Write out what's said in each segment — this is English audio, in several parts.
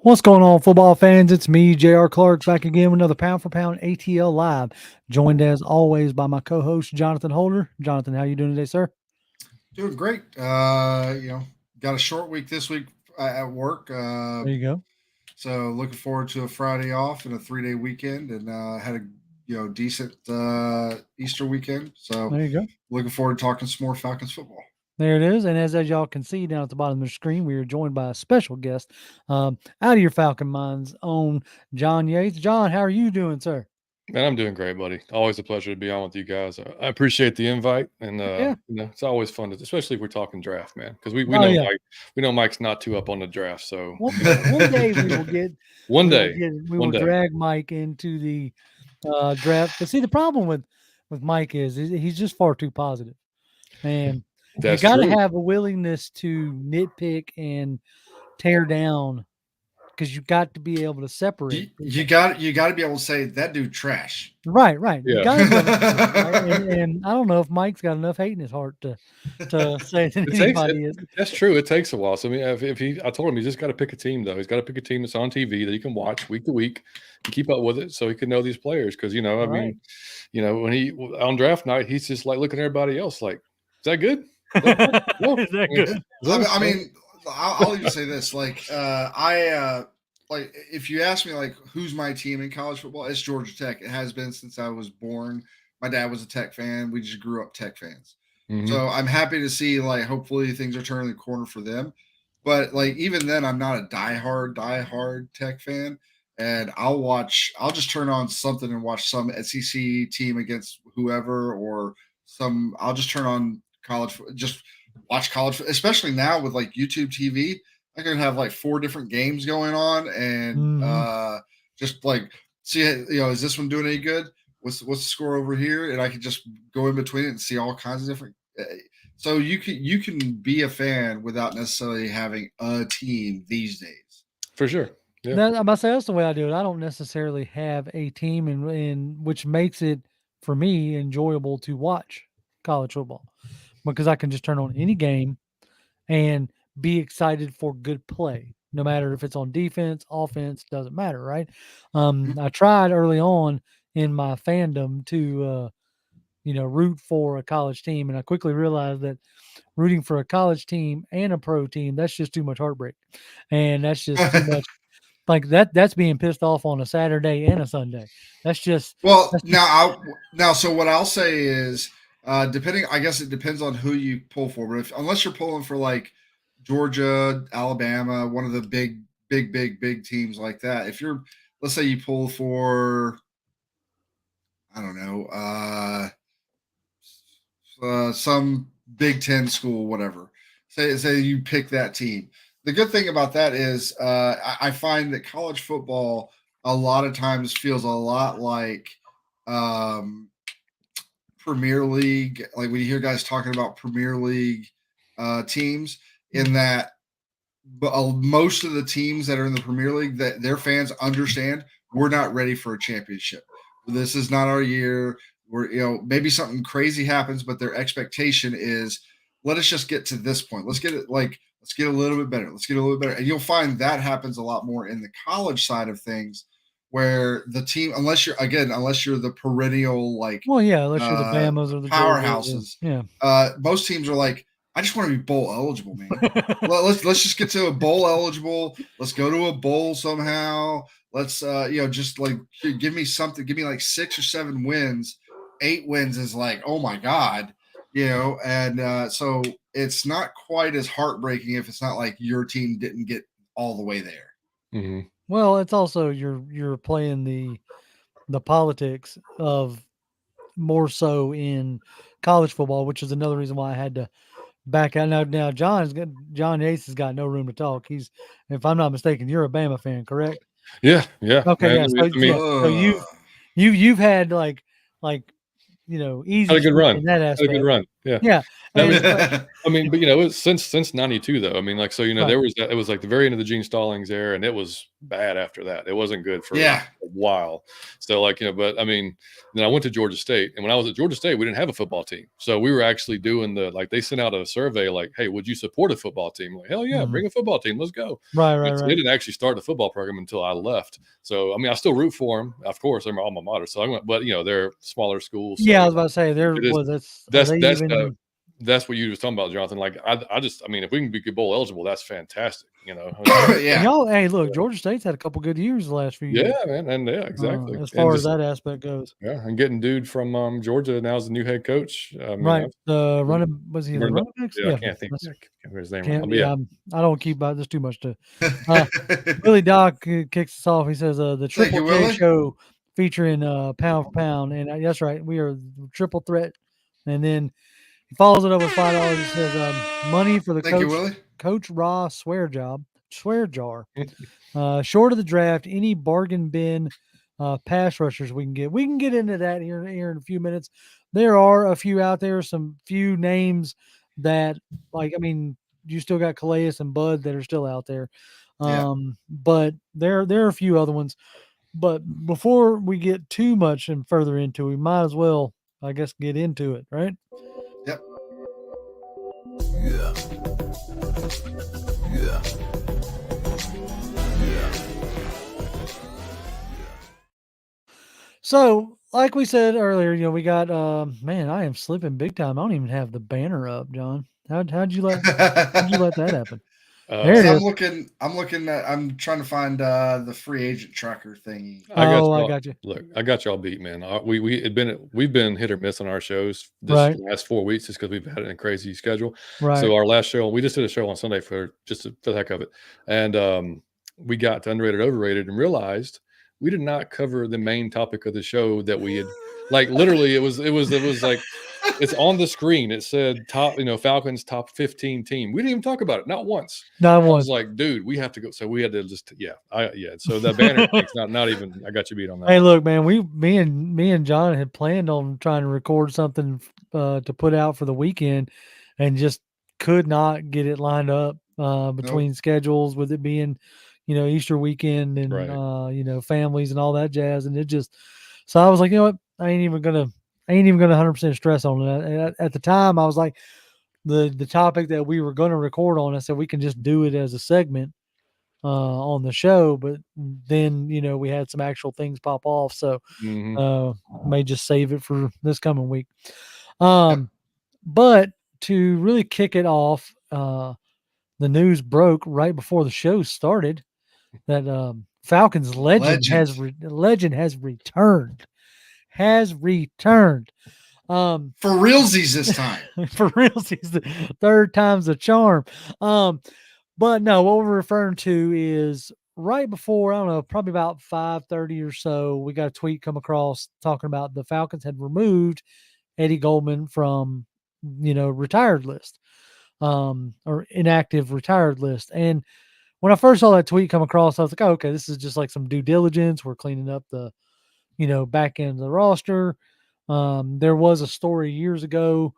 What's going on, football fans? It's me, J.R. Clark, back again with another Pound for Pound ATL Live, joined as always by my co-host, Johnathan Holder. Johnathan, how you doing today, sir? Doing great. Got a short week this week at work. There you go. So looking forward to a Friday off and a 3-day weekend, and had a decent Easter weekend. So There you go. looking forward to talking some more Falcons football. There it is. And as y'all can see down at the bottom of the screen, we are joined by a special guest, out of your Falcon Minds own John Yates. John, how are you doing, sir? Man, I'm doing great, buddy. Always a pleasure to be on with you guys. I appreciate the invite, and Yeah. it's always fun, especially if we're talking draft, man, because we Oh know yeah. we know Mike's not too up on the draft. So One day we will get one we will day, get we one will day, drag Mike into the draft. But see, the problem with Mike is he's just far too positive, and you that's got to true. have a willingness to nitpick and tear down because you got to be able to separate. You got to be able to say that dude trash. Right. You Yeah. got to be able to do that, right? And I don't know if Mike's got enough hate in his heart to say that anybody is. That's true. It takes a while. So I mean, I told him he's just got to pick a team, though. He's got to pick a team that's on TV that he can watch week to week and keep up with it, so he can know these players. Because Right. when he on draft night, he's just like looking at everybody else, like, is that good? No. Is that good? I mean, I'll even say this: like if you ask me like who's my team in college football, it's Georgia Tech. It has been since I was born. My dad was a Tech fan. We just grew up Tech fans. Mhm. So I'm happy to see like hopefully things are turning the corner for them. But like even then, I'm not a diehard Tech fan. And I'll just turn on something and watch some SEC team against whoever, or I'll just turn on just watch college, especially now with like YouTube TV. I can have like 4 different games going on, and Mhm. just like see, is this one doing any good? What's the score over here? And I can just go in between it and see all kinds of different. So you can be a fan without necessarily having a team these days. For sure. Yeah. I'm about to say that's the way I do it. I don't necessarily have a team, and which makes it for me enjoyable to watch college football because I can just turn on any game and be excited for good play, no matter if it's on defense, offense, doesn't matter, right? I tried early on in my fandom to root for a college team, and I quickly realized that rooting for a college team and a pro team, that's just too much heartbreak, and that's just too much. Like that's being pissed off on a Saturday and a Sunday. That's just Well, that's just so what I'll say is, depending, I guess it depends on who you pull for. But unless you're pulling for like Georgia, Alabama, one of the big teams like that. If you're, let's say you pull for, I don't know, some Big Ten school, whatever. Say you pick that team. The good thing about that is, I find that college football a lot of times feels a lot like um, Premier League. Like when you hear guys talking about Premier League teams, in that, but most of the teams that are in the Premier League, that their fans understand we're not ready for a championship. This is not our year. We're, maybe something crazy happens, but their expectation is, let us just get to this point. Let's get a little bit better. Let's get a little bit better. And you'll find that happens a lot more in the college side of things, where the team, unless you're the perennial like well, yeah, unless you're the Bamas or the powerhouses, yeah. most teams are like, I just want to be bowl eligible, man. let's just get to a bowl eligible. Let's go to a bowl somehow. Let's just like give me something. Give me like 6 or 7 wins. 8 wins is like, oh my god, And so it's not quite as heartbreaking if it's not like your team didn't get all the way there. Mm-hmm. Well, it's also you're playing the politics of more so in college football, which is another reason why I had to back out. Now John Yates has got no room to talk. He's, if I'm not mistaken, you're a Bama fan, correct? Yeah. Okay, Man, yeah. So you've had like easy had a good streak run. in that Had a aspect. good run. Yeah. Yeah, That was, And, I mean, but it was since '92 though. I mean, like, so right. there was it was like the very end of the Gene Stallings era, and it was bad after that. It wasn't good for Yeah. a while. So like, but I mean, then I went to Georgia State, and when I was at Georgia State, we didn't have a football team. So we were actually doing they sent out a survey like, hey, would you support a football team? Like, hell yeah, bring a football team, let's go. Right, And right, so they right. didn't actually start the football program until I left. So I mean, I still root for them, of course. They're my alma mater. So I went, but they're smaller schools. So Yeah, I was about to say it is. are That's they that's even that's what you was talking about, Johnathan. Like, I mean, if we can be bowl eligible, that's fantastic. and Yeah. y'all, hey, look, Georgia State's had a couple good years the last few years. Yeah, man, and yeah, exactly. As And far as just that aspect goes. yeah, and getting dude from Georgia now as the new head coach. I mean, Right. The was he the running back. running backs? Yeah, I Yeah. can't think. That's Yeah, I can't remember his name. can't But yeah, I don't keep about this too much to Willie Doc kicks us off. He says the Thank Triple you, J Willie. show featuring pound for pound. And that's right, we are the triple threat. And then he follows it up with $5. He says money for the Thank you, Willie. Coach Raw swear jar. Short of the draft, any bargain bin pass rushers we can get. We can get into that here in a few minutes. There are a few out there, some few names that, like, I mean, you still got Calais and Bud that are still out there. Yeah. But there are a few other ones. But before we get too much and further into it, we might as well, I guess, get into it, right? Yep. So, like we said earlier, we got man, I am slipping big time. I don't even have the banner up, John. How'd you let that happen? There it So is. I'm trying to find the free agent tracker thingy. I I got you. Look, I got y'all beat, man. We've been hit or miss on our shows this Right. last 4 weeks just because we've had a crazy schedule. Right. So our last show, we just did a show on Sunday for the heck of it, and we got to underrated, overrated, and realized we did not cover the main topic of the show that we had. Like, literally, it was like, it's on the screen. It said Falcons top 15 team. We didn't even talk about it, not once. Not I once. was like, dude, we have to go. So we had to just So the banner thing's not even. I got you beat on that. Hey, look, man, me and John had planned on trying to record something to put out for the weekend, and just could not get it lined up between schedules, with it being, Easter weekend and Right. families and all that jazz, and it just. So I was like, you know what, I ain't even gonna 100% stress on it. At the time, I was like, the topic that we were going to record on, I said we can just do it as a segment on the show, but then we had some actual things pop off, so may just save it for this coming week. But to really kick it off, the news broke right before the show started that Falcons legend has returned. For realsies this time. For realsies, the third time's a charm. But no, what we're referring to is right before, I don't know, probably about 5:30 or so, we got a tweet come across talking about the Falcons had removed Eddie Goldman from, retired list, or inactive retired list. And when I first saw that tweet come across, I was like, oh, okay, this is just like some due diligence. We're cleaning up the, back end of the roster. There was a story years ago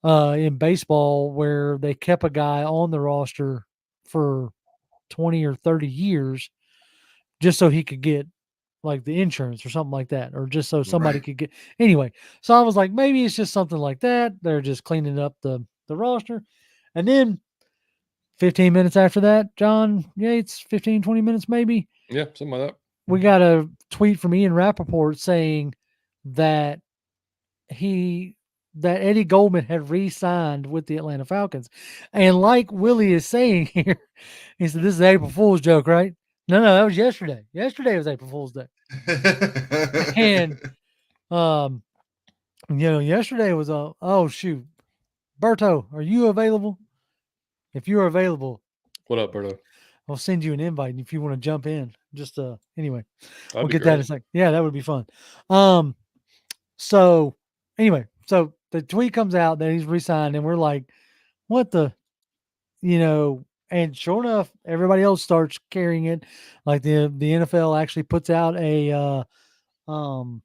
in baseball where they kept a guy on the roster for 20 or 30 years just so he could get like the insurance or something like that, or just so somebody could get anyway. So I was like, maybe it's just something like that. They're just cleaning up the roster. And then 15 minutes after that, John Yates, 15, 20 minutes maybe, Yeah, something like that. we got a tweet from Ian Rappaport saying that Eddie Goldman had re-signed with the Atlanta Falcons. And like Willie is saying here, he said, this is April Fool's joke, right? No, that was yesterday. Yesterday was April Fool's Day. And, yesterday was oh, shoot. Berto, are you available? If you are available. What up, Berto? I'll send you an invite if you want to jump in. Just, anyway, we'll get great. that in a second. Yeah, that would be fun. So anyway, so the tweet comes out that he's resigned, and we're like, what the, and sure enough, everybody else starts carrying it. Like the NFL actually puts out a, an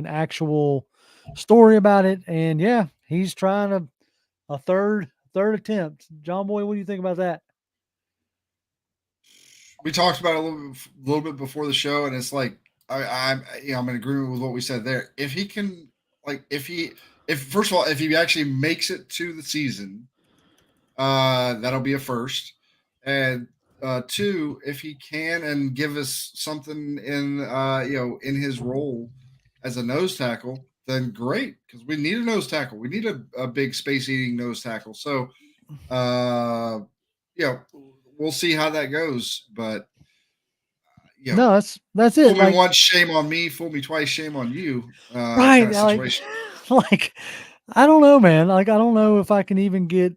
actual story about it. And yeah, he's trying a third attempt. John Boy, what do you think about that? We talked about it a little bit before the show, and it's like I'm in agreement with what we said there. If he can, like, if first of all, if he actually makes it to the season, that'll be a first, and two, if he can and give us something in in his role as a nose tackle, then great, because we need a nose tackle. We need a big space eating nose tackle. So, we'll see how that goes, but. No, that's it. Fool me once, shame on me. Fool me twice, shame on you. Right? Kind of situation. Like, I don't know, man. Like, I don't know if I can even get.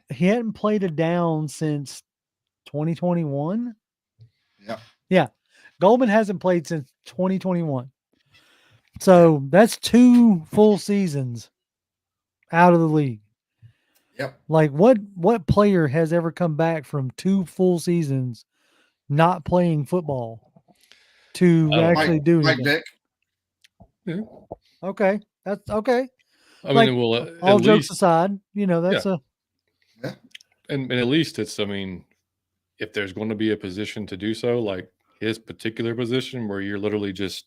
He hadn't played a down since 2021. Yeah. Goldman hasn't played since 2021. So that's 2 full seasons out of the league. Yep. Like, what player has ever come back from 2 full seasons not playing football to actually do anything? Mike Vick. Yeah. Okay. That's okay. I like, mean, well, all jokes aside, that's and at least it's, I mean, if there's going to be a position to do so, like his particular position where you're literally just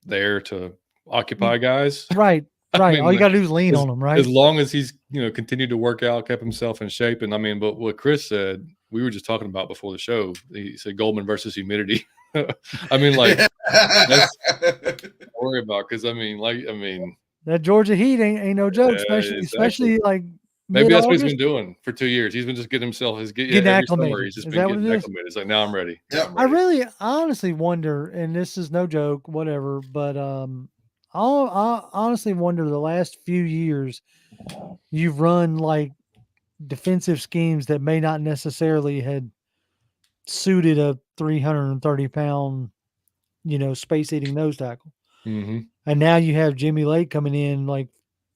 there to occupy guys. Right. Right. All you got to do is lean on him, right? As long as he's, continued to work out, kept himself in shape. And I mean, but what Chris said, we were just talking about before the show, he said Goldman versus humidity. I mean, like, that's what worry about. Cause I mean, that Georgia heat ain't no joke, especially like maybe that's what he's been doing for 2 years. He's been just getting himself getting acclimated. He's just been getting acclimated. It's like, now I'm ready. Yeah. I really honestly wonder, and this is no joke, whatever, but I honestly wonder the last few years you've run like defensive schemes that may not necessarily had suited a 330-pound, space eating nose tackle. Mm-hmm. And now you have Jimmy Lake coming in, like,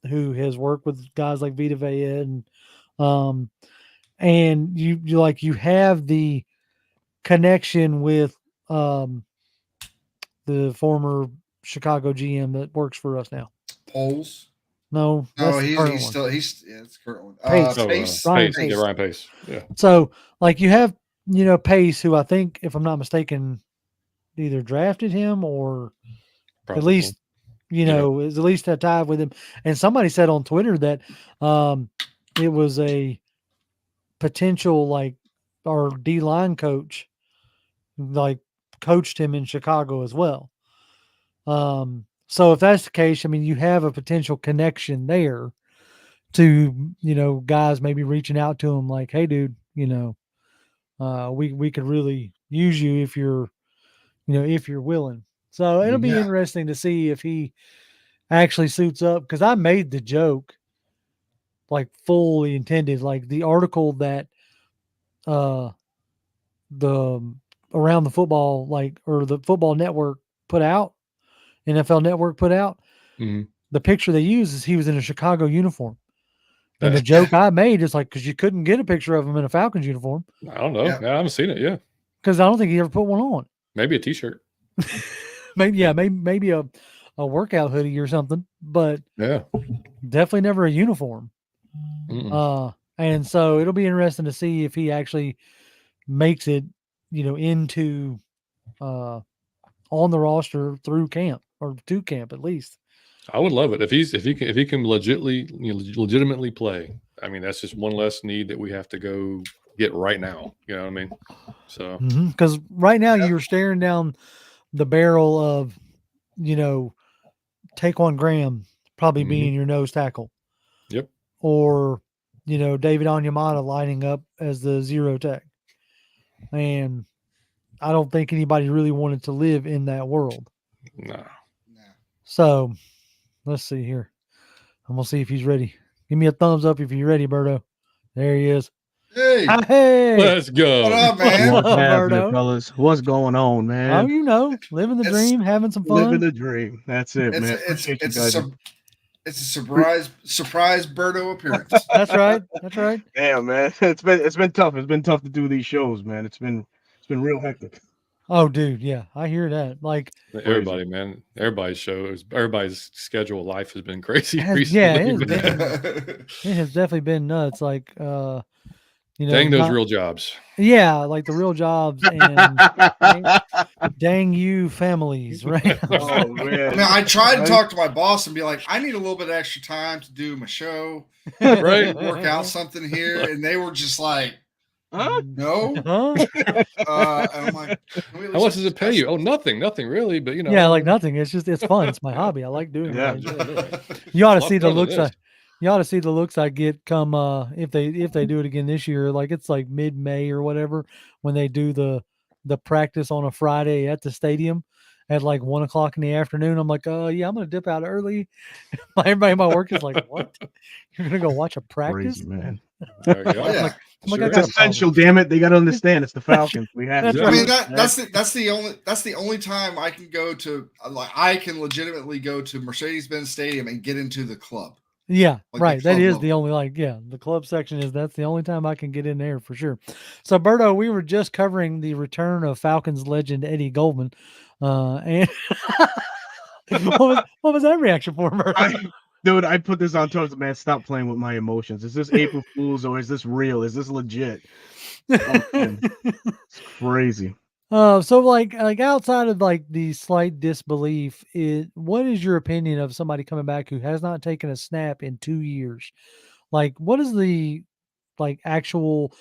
who has worked with guys like Vita Vea, and you have the connection with the former Chicago GM that works for us now. Poles. No, he's still it's the current one. Pace. Ryan Pace. Yeah, Ryan Pace. Yeah. So, like, you have Pace, who I think, if I'm not mistaken, either drafted him or Probably. at least is at least a tie with him. And somebody said on Twitter that it was a potential, like, our D-line coach, like, coached him in Chicago as well. So if that's the case, I mean, you have a potential connection there to, guys maybe reaching out to him like, hey, dude, we could really use you if you're willing. So it'll be interesting to see if he actually suits up, because I made the joke, like, fully intended, like the article that the Around the Football, like, or the Football Network put out, NFL Network put out, the picture they used is he was in a Chicago uniform. And the joke I made is like, because you couldn't get a picture of him in a Falcons uniform. I don't know. Yeah. I haven't seen it. Yeah. Because I don't think he ever put one on. Maybe a t-shirt. maybe a workout hoodie or something, but definitely never a uniform. And so it'll be interesting to see if he actually makes it, into on the roster through camp, or to camp at least. I would love it if he can legitimately play. I mean, that's just one less need that we have to go get right now. You know what I mean? So because right now you're staring down the barrel of, Taquan Graham probably being your nose tackle. Yep. Or, David Onyemata lining up as the zero tech. And I don't think anybody really wanted to live in that world. No. So let's see here. I'm going to see if he's ready. Give me a thumbs up if you're ready, Berto. There he is. Hey. Let's go. What up, man? What's happening, fellas? What's going on, man? Oh, living the dream, having some fun. Living the dream. That's it, man. It's a surprise Berto appearance. That's right. Damn, man. It's been tough. It's been tough to do these shows, man. It's been real hectic. Oh, dude, yeah, I hear that. Like Everybody, man, everybody's schedule of life has been crazy yeah, recently. it has definitely been nuts. Like Dang those not real jobs. yeah, like the real jobs and dang you families, right? Oh I man. mean, I tried to Right? talk to my boss and be like, I need a little bit of extra time to do my show, Right? work out something here, and they were just like, Huh? no. Huh? And I'm like, can we at How least much does it pay discuss you? Oh, nothing really. But Yeah, like nothing. It's just it's fun. It's my hobby. I like doing it. I Yeah. enjoy it. it? You ought to a lot see the better than looks this. you ought to see the looks I get come if they do it again this year. Like it's like mid-May or whatever when they do the practice on a Friday at the stadium at like 1 o'clock in the afternoon. I'm like, yeah, I'm gonna dip out early. Everybody in my work is like, what? You're gonna go watch a practice? Crazy, man. There you go. Oh, yeah. I'm like, Sure I It's got a is. essential, problem. damn it. They gotta understand it's the Falcons. We have That's to I right. mean do it. that's the only time I can go to, like, I can legitimately go to Mercedes-Benz Stadium and get into the club. Yeah, Like right. the That club is level. the only the club section that's the only time I can get in there for sure. So Berto, we were just covering the return of Falcons legend Eddie Goldman. And what was that reaction for, Berto? Dude, I put this on Twitter, man. Stop playing with my emotions. Is this April Fool's or is this real? Is this legit? Oh, man. It's crazy. So like outside of like the slight disbelief, what is your opinion of somebody coming back who has not taken a snap in 2 years? Like, what is the like actual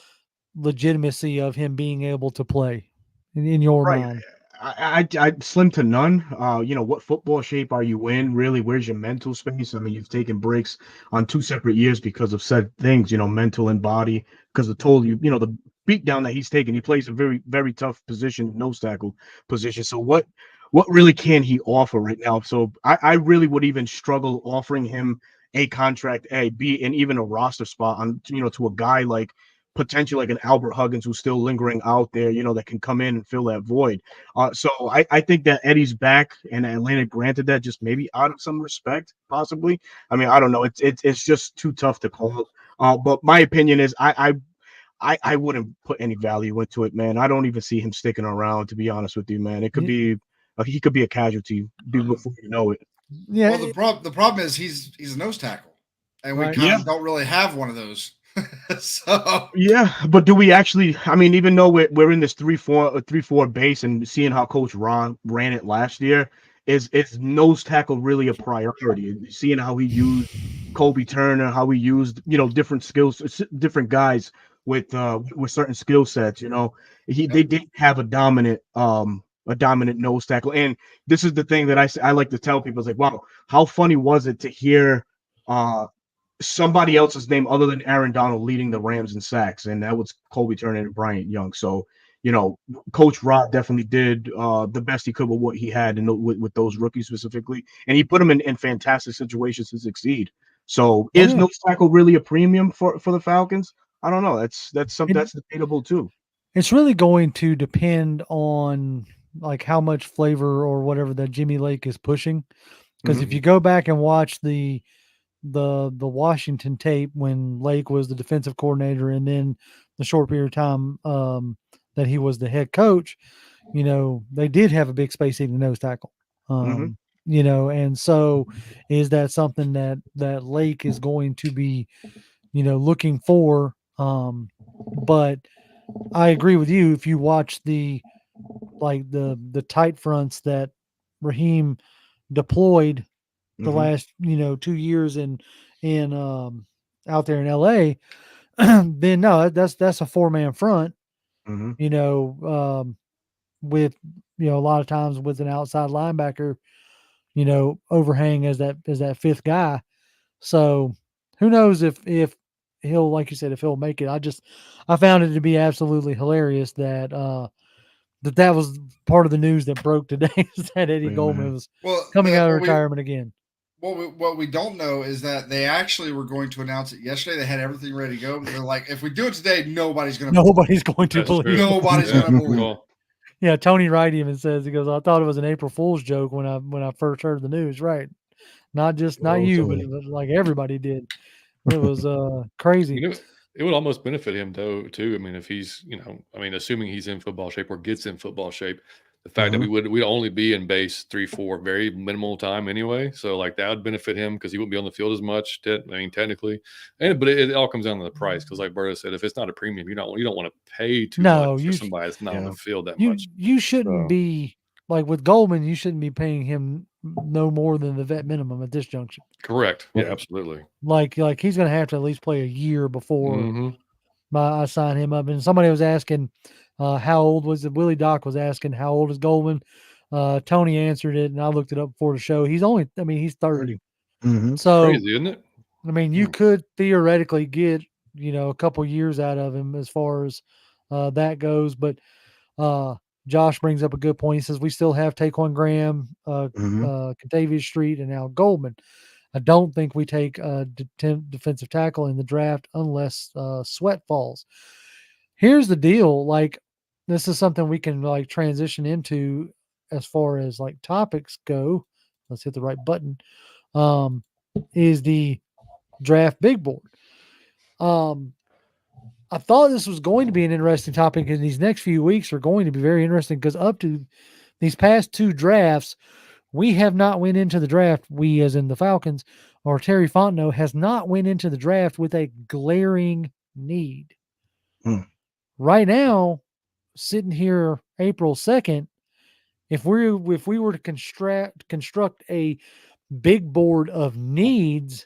legitimacy of him being able to play in your Right. mind? I slim to none. What football shape are you in? Really, where's your mental space? I mean, you've taken breaks on 2 separate years because of said things, mental and body, because of told you, the beat down that he's taken. He plays a very, very tough position, nose tackle position. So what really can he offer right now? So I really would even struggle offering him a contract, A, B, and even a roster spot on, to a guy like potentially like an Albert Huggins who's still lingering out there, that can come in and fill that void. So I think that Eddie's back and Atlanta granted that just maybe out of some respect, possibly. I mean, I don't know. It's just too tough to call. But my opinion is I wouldn't put any value into it, man. I don't even see him sticking around, to be honest with you, man. It could be he could be a casualty before you know it. Yeah. Well, the problem is he's a nose tackle, and we Right. kind of don't really have one of those. So Yeah, but do we actually? I mean, even though we're in this 3-4 base and seeing how Coach Ron ran it last year, is nose tackle really a priority? Seeing how he used Kobe Turner, how he used different skills, different guys with certain skill sets. They didn't have a dominant nose tackle, and this is the thing that I like to tell people is like, wow, how funny was it to hear somebody else's name other than Aaron Donald leading the Rams in sacks, and that was Kobe Turner and Bryant Young. So, Coach Rod definitely did the best he could with what he had and with those rookies specifically, and he put them in fantastic situations to succeed. So, is nose tackle really a premium for the Falcons? I don't know. That's debatable too. It's really going to depend on like how much flavor or whatever that Jimmy Lake is pushing. Because if you go back and watch the Washington tape when Lake was the defensive coordinator, and then the short period of time that he was the head coach, they did have a big space eating nose tackle. And so is that something that Lake is going to be, looking for? But I agree with you. If you watch the tight fronts that Raheem deployed the last 2 years in out there in LA, then no, that's a 4-man front, with a lot of times with an outside linebacker, overhang as that fifth guy. So who knows if he'll, like you said, if he'll make it. I found it to be absolutely hilarious that that was part of the news that broke today is that Eddie Goldman was coming out of retirement again. What we don't know is that they actually were going to announce it yesterday. They had everything ready to go. They're like, if we do it today, nobody's going to believe Nobody's going to believe it. Yeah, Tony Wright even says, he goes, I thought it was an April Fool's joke when I first heard the news. Right. Not you, but it was like everybody did. It was crazy. It would almost benefit him though, too. I mean, if he's, assuming he's in football shape or gets in football shape, the fact that we'd only be in base 3-4 very minimal time anyway. So like that would benefit him because he wouldn't be on the field as much. Technically, but it all comes down to the price because, like Berto said, if it's not a premium, you don't want to pay too much for somebody that's not on the field that much. You shouldn't be like with Goldman. You shouldn't be paying him no more than the vet minimum at this junction. Correct. Yeah, absolutely. Like he's going to have to at least play a year before I sign him up. And somebody was asking, how old was it? Willie Doc was asking, how old is Goldman? Tony answered it, and I looked it up before the show. He's 30. So crazy, isn't it? I mean, you could theoretically get, a couple years out of him as far as that goes. But Josh brings up a good point. He says we still have Taquan Graham, Contavious Street, and now Goldman. I don't think we take a defensive tackle in the draft unless Sweat falls. Here's the deal. Like, this is something we can like transition into as far as like topics go. Let's hit the right button. Is the draft big board. I thought this was going to be an interesting topic, and these next few weeks are going to be very interesting because up to these past 2 drafts, we have not went into the draft. We, as in the Falcons, or Terry Fontenot, has not went into the draft with a glaring need. Right now, sitting here April 2nd, if we were to construct a big board of needs,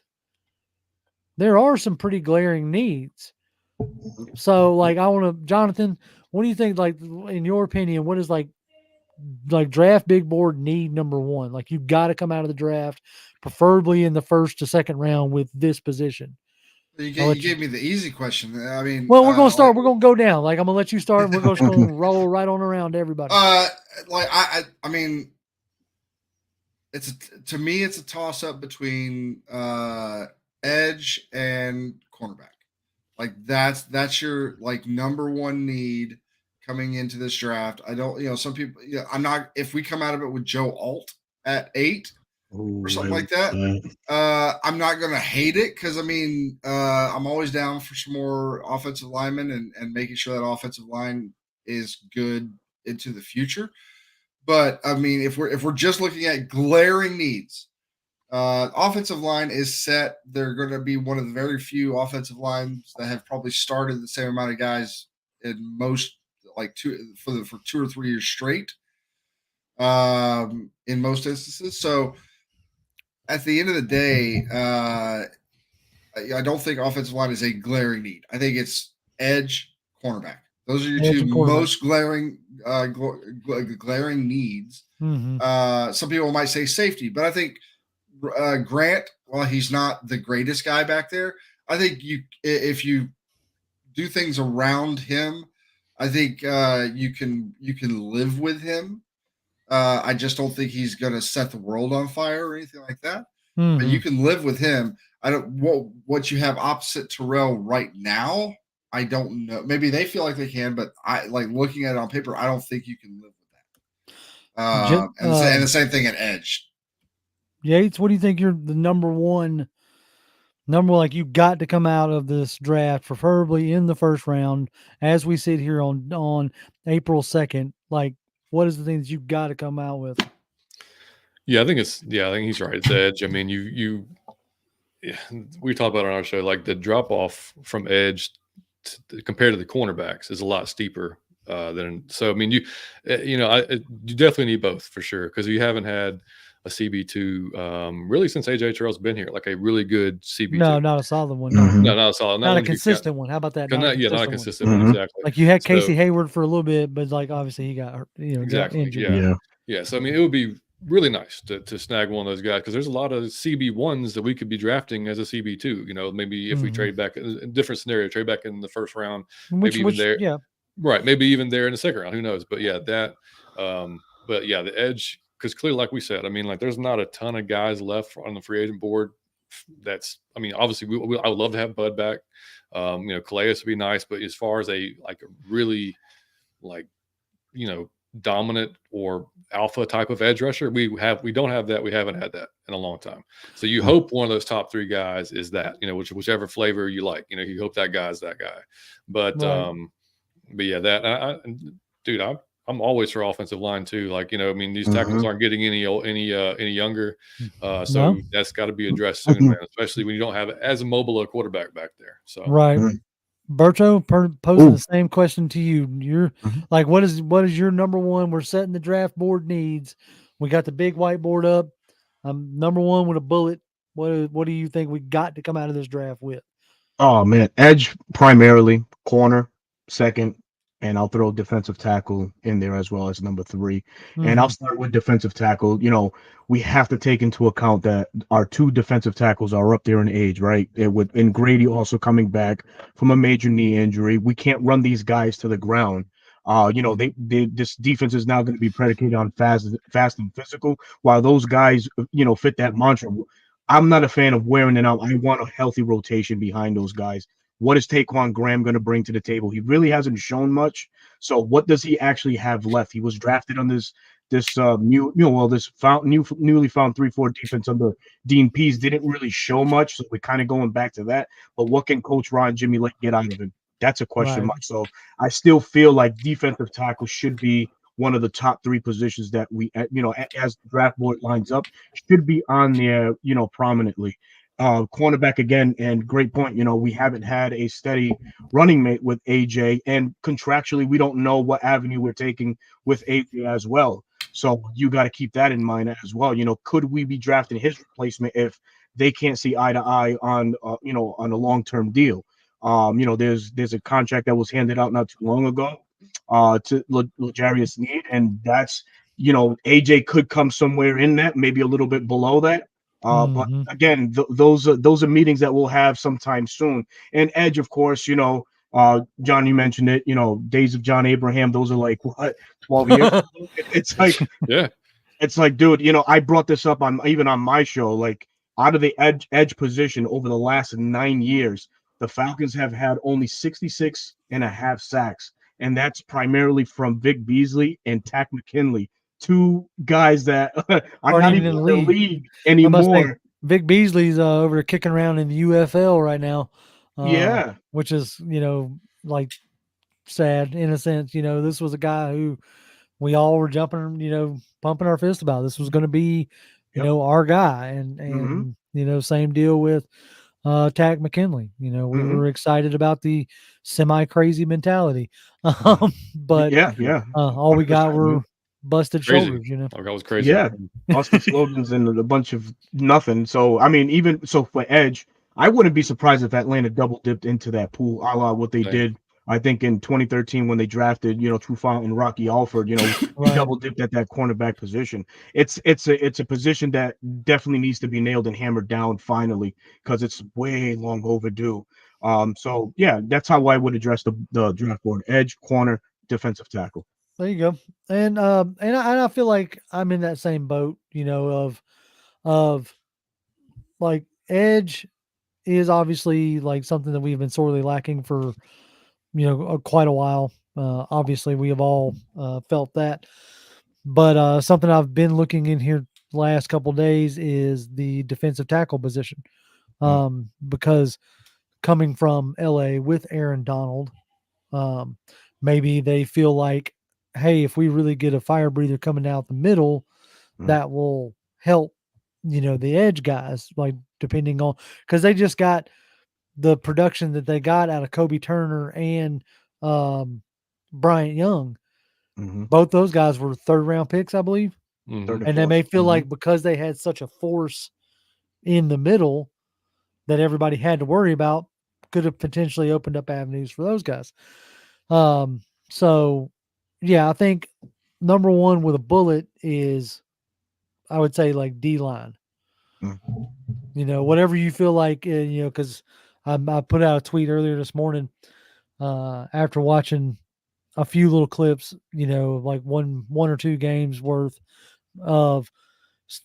there are some pretty glaring needs. So, like, I want to, Johnathan, what do you think? Like, in your opinion, what is like draft big board need number 1? Like, you got to come out of the draft, preferably in the first to second round with this position. You gave me the easy question. I mean, well, we're going to start. We're going to go down. Like, I'm going to let you start. And we're going to roll right on around everybody. I mean, to me, it's a toss up between edge and cornerback. Like that's your like number 1 need coming into this draft. I don't, some people, I'm not, if we come out of it with Joe Alt at 8 or something like that, I'm not going to hate it. Cause I mean, I'm always down for some more offensive linemen and making sure that offensive line is good into the future. But I mean, if we're just looking at glaring needs, offensive line is set. They're going to be one of the very few offensive lines that have probably started the same amount of guys in most, like for 2 or 3 years straight. In most instances. So at the end of the day, I don't think offensive line is a glaring need. I think it's edge, cornerback. Those are your 2 most glaring needs. Some people might say safety, but I think Grant, while he's not the greatest guy back there, I think if you do things around him, I think you can live with him. I just don't think he's going to set the world on fire or anything like that. But you can live with him. I don't what you have opposite Terrell right now. I don't know. Maybe they feel like they can, but I like looking at it on paper. I don't think you can live with that. And the same thing at edge. Yates, what do you think? You're the number one, like you got to come out of this draft, preferably in the first round, as we sit here on April 2nd. Like, what is the thing that you got to come out with? Yeah, I think he's right. It's edge. I mean, we talked about it on our show, like the drop off from edge compared to the cornerbacks is a lot steeper than. So I mean, you definitely need both for sure because you haven't had a CB2 really since AJ Terrell's been here, like a really good CB2. No, not a solid one. No, not a solid. Not a consistent one. How about that? Not a consistent one. Exactly. Like you had Casey Hayward for a little bit, but like obviously he got exactly got injured. Yeah. So I mean, it would be really nice to snag one of those guys because there's a lot of CB1s that we could be drafting as a CB2. Maybe if we trade back in a different scenario, trade back in the first round, maybe even there. Yeah. Right. Maybe even there in the second round. Who knows? But yeah, that. But yeah, the edge. Because clearly, like we said, I mean, like there's not a ton of guys left on the free agent board. I mean, obviously, I would love to have Bud back. Calais would be nice, but as far as a really, dominant or alpha type of edge rusher, we don't have that. We haven't had that in a long time. So you hope one of those top 3 guys is that, whichever flavor you like. You hope that guy's that guy. But right. But yeah, that dude, I'm I'm always for offensive line too. Like, I mean, these tackles aren't getting any younger. No, So that's got to be addressed soon, man, especially when you don't have as mobile a quarterback back there. So, right. Berto, posing the same question to you. You're like, what is your number one? We're setting the draft board needs. We got the big whiteboard up. I'm number one with a bullet. What do you think we got to come out of this draft with? Oh man, edge primarily, corner second, and I'll throw defensive tackle in there as well as number 3. And I'll start with defensive tackle. We have to take into account that our 2 defensive tackles are up there in age, right? And Grady also coming back from a major knee injury. We can't run these guys to the ground. This defense is now going to be predicated on fast and physical, while those guys, fit that mantra. I'm not a fan of wearing it out. I want a healthy rotation behind those guys. What is Taquan Graham going to bring to the table? He really hasn't shown much. So what does he actually have left? He was drafted on this newly found 3-4 defense under Dean Pease. Didn't really show much. So we're kind of going back to that. But what can Coach Ron Jimmy Lake get out of him? That's a question mark. So I still feel like defensive tackle should be one of the top 3 positions that we, as the draft board lines up, should be on there, prominently. Cornerback again, and great point. We haven't had a steady running mate with AJ, and contractually, we don't know what avenue we're taking with AJ as well. So you got to keep that in mind as well. Could we be drafting his replacement if they can't see eye to eye on, on a long-term deal? There's a contract that was handed out not too long ago to L'Jarius Sneed, and that's, AJ could come somewhere in that, maybe a little bit below that. But again, those are meetings that we'll have sometime soon. And edge, of course, John, you mentioned it. Days of John Abraham. Those are like what 12 years. It's like yeah, it's like, dude. I brought this up on my show. Like, out of the edge position over the last 9 years, the Falcons have had only 66.5 sacks, and that's primarily from Vic Beasley and Tack McKinley. 2 guys that are not even in the league anymore. Vic Beasley's over there kicking around in the UFL right now. Yeah. Which is, like sad in a sense. This was a guy who we all were jumping, pumping our fist about. This was going to be, our guy. And same deal with Tack McKinley. We were excited about the semi-crazy mentality. But all we got were busted shoulders, Oh, that was crazy. Yeah, busted shoulders and a bunch of nothing. So I mean, even so for edge, I wouldn't be surprised if Atlanta double dipped into that pool, a la what they did. I think in 2013 when they drafted, Trufant and Rocky Alford, we double dipped at that cornerback position. It's a position that definitely needs to be nailed and hammered down finally, because it's way long overdue. So yeah, that's how I would address the draft board: edge, corner, defensive tackle. There you go. And I feel like I'm in that same boat, of like edge is obviously like something that we've been sorely lacking for, quite a while. Obviously we have all felt that, but something I've been looking in here last couple of days is the defensive tackle position. Because coming from LA with Aaron Donald, maybe they feel like, hey, if we really get a fire breather coming out the middle, that will help, the edge guys, like depending on, because they just got the production that they got out of Kobe Turner and Bryant Young. Both those guys were 3rd round picks, I believe. And they may feel like because they had such a force in the middle that everybody had to worry about, could have potentially opened up avenues for those guys. So yeah, I think number one with a bullet is, I would say, like D-line. Whatever you feel like, because I put out a tweet earlier this morning after watching a few little clips, like one or 2 games worth of.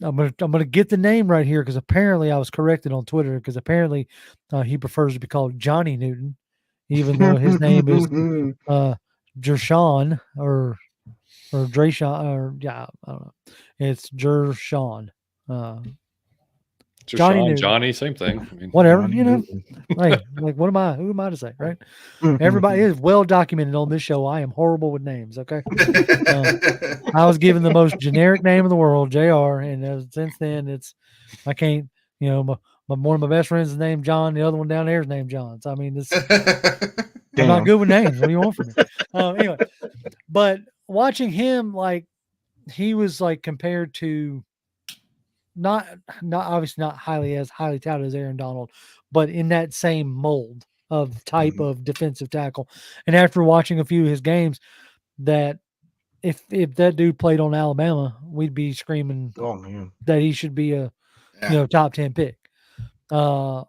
I'm gonna get the name right here because apparently I was corrected on Twitter, because apparently he prefers to be called Johnny Newton, even though his name is Jershawn or Drayshawn, or I don't know. It's Jershawn. Johnny Deshaun, Newton. Johnny, same thing. I mean, Whatever, Johnny you know. Newton. Like what am I? Who am I to say, right? Mhm. Everybody is well documented on this show. I am horrible with names. Okay, I was given the most generic name in the world, JR, and since then I can't. You know, one of my best friends is named John. The other one down there is named John. So I mean, I'm not Damn. good with names. What do you want from me? Anyway, but watching him, like he was like compared to not obviously not highly touted as Aaron Donald, but in that same mold of type of defensive tackle. And after watching a few of his games, that if that dude played on Alabama, we'd be screaming Oh man. that he should be a top 10 pick. Or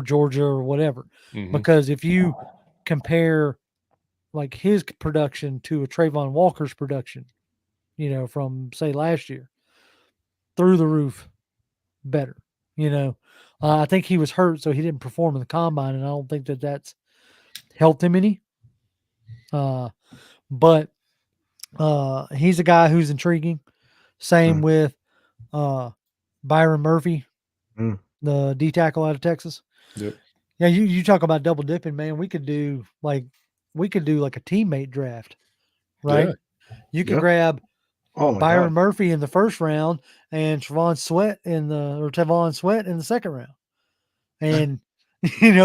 Georgia or whatever. mhm. Because if you compare like his production to a Trayvon Walker's production, from say last year, through the roof better. I think he was hurt, so he didn't perform in the combine, and I don't think that's helped him any. But he's a guy who's intriguing. Same with Byron Murphy, the D tackle out of Texas. Yep. Yeah, you talk about double dipping, man. We could do like a teammate draft, right? Yeah. You could grab my Byron God. Murphy in the first round and Tavon Sweat in the second round, and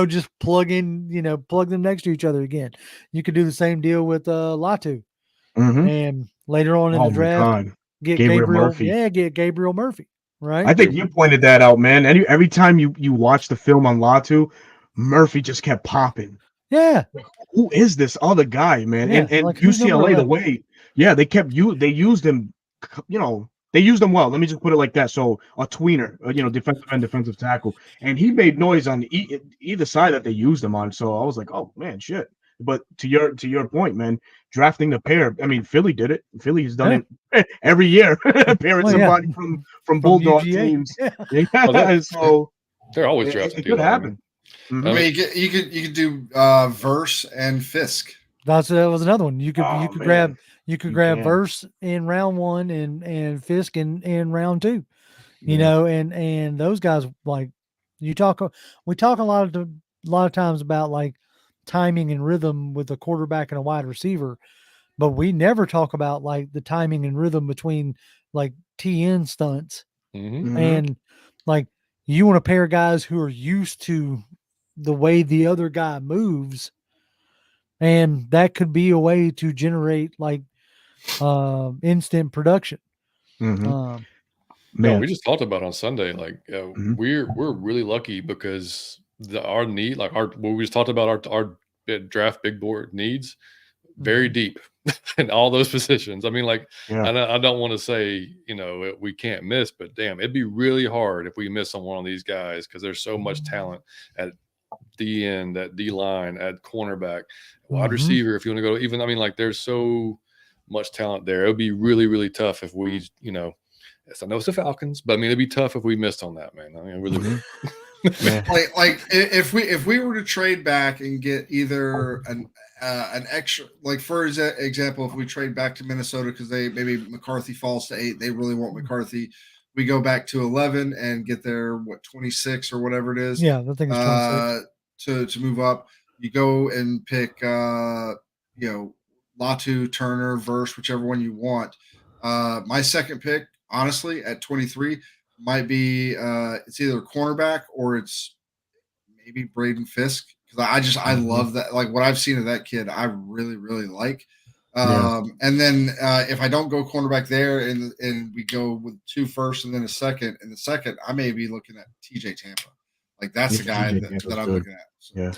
just plug them next to each other again. You could do the same deal with Latu, and later on in the my draft, God. get Gabriel Gabriel Murphy. Yeah, get Gabriel Murphy. Right. I think you pointed that out, man. Every time you watch the film on Latu, Murphy just kept popping. Yeah. Who is this other guy, man? Yeah, And like, who's number UCLA, the 11? way, they used him, they used him well. Let me just put it like that. So a tweener, defensive end, defensive tackle, and he made noise on either side that they used him on. So I was like, oh man, shit. But to your point, man, drafting the pair. I mean, Philly did it. Philly's done it every year, pairing somebody from Bulldog UGA. teams. Yeah. So They're always drafting. it could happen. I mean, you could do Verse and Fisk. That was another one. You could man. grab Verse in round 1 and Fisk in round 2. And those guys, like we talk a lot of times about like timing and rhythm with a quarterback and a wide receiver, but we never talk about like the timing and rhythm between like TN stunts and like you want to pair guys who are used to the way the other guy moves, and that could be a way to generate like instant production. Man, we just talked about on Sunday, like we're really lucky because our need, like what we just talked about, our draft big board needs very deep in all those positions. I mean, like, I don't want to say we can't miss, but damn, it'd be really hard if we miss on one of these guys because there's so much talent at D end, at D line, at cornerback, wide receiver. If you want to go, even, I mean, like, there's so much talent there. It would be really, really tough if we, yes, I know it's the Falcons, but I mean, it'd be tough if we missed on that, man. I mean, it really would. like if we were to trade back and get either an extra, like for example, if we trade back to Minnesota because maybe McCarthy falls to 8, they really want McCarthy. We go back to 11 and get their 26 or whatever it is. Yeah, I think it's 26. To move up. You go and pick Latu, Turner, Verse, whichever one you want. My second pick, honestly, at 23, might be it's either a cornerback or it's maybe Braden Fisk, because I love that. Like what I've seen of that kid, I really, really like. And then if I don't go cornerback there and we go with 2 firsts and then a second, in the second, I may be looking at TJ Tampa. Like that's the guy that I'm looking at. So. Yeah.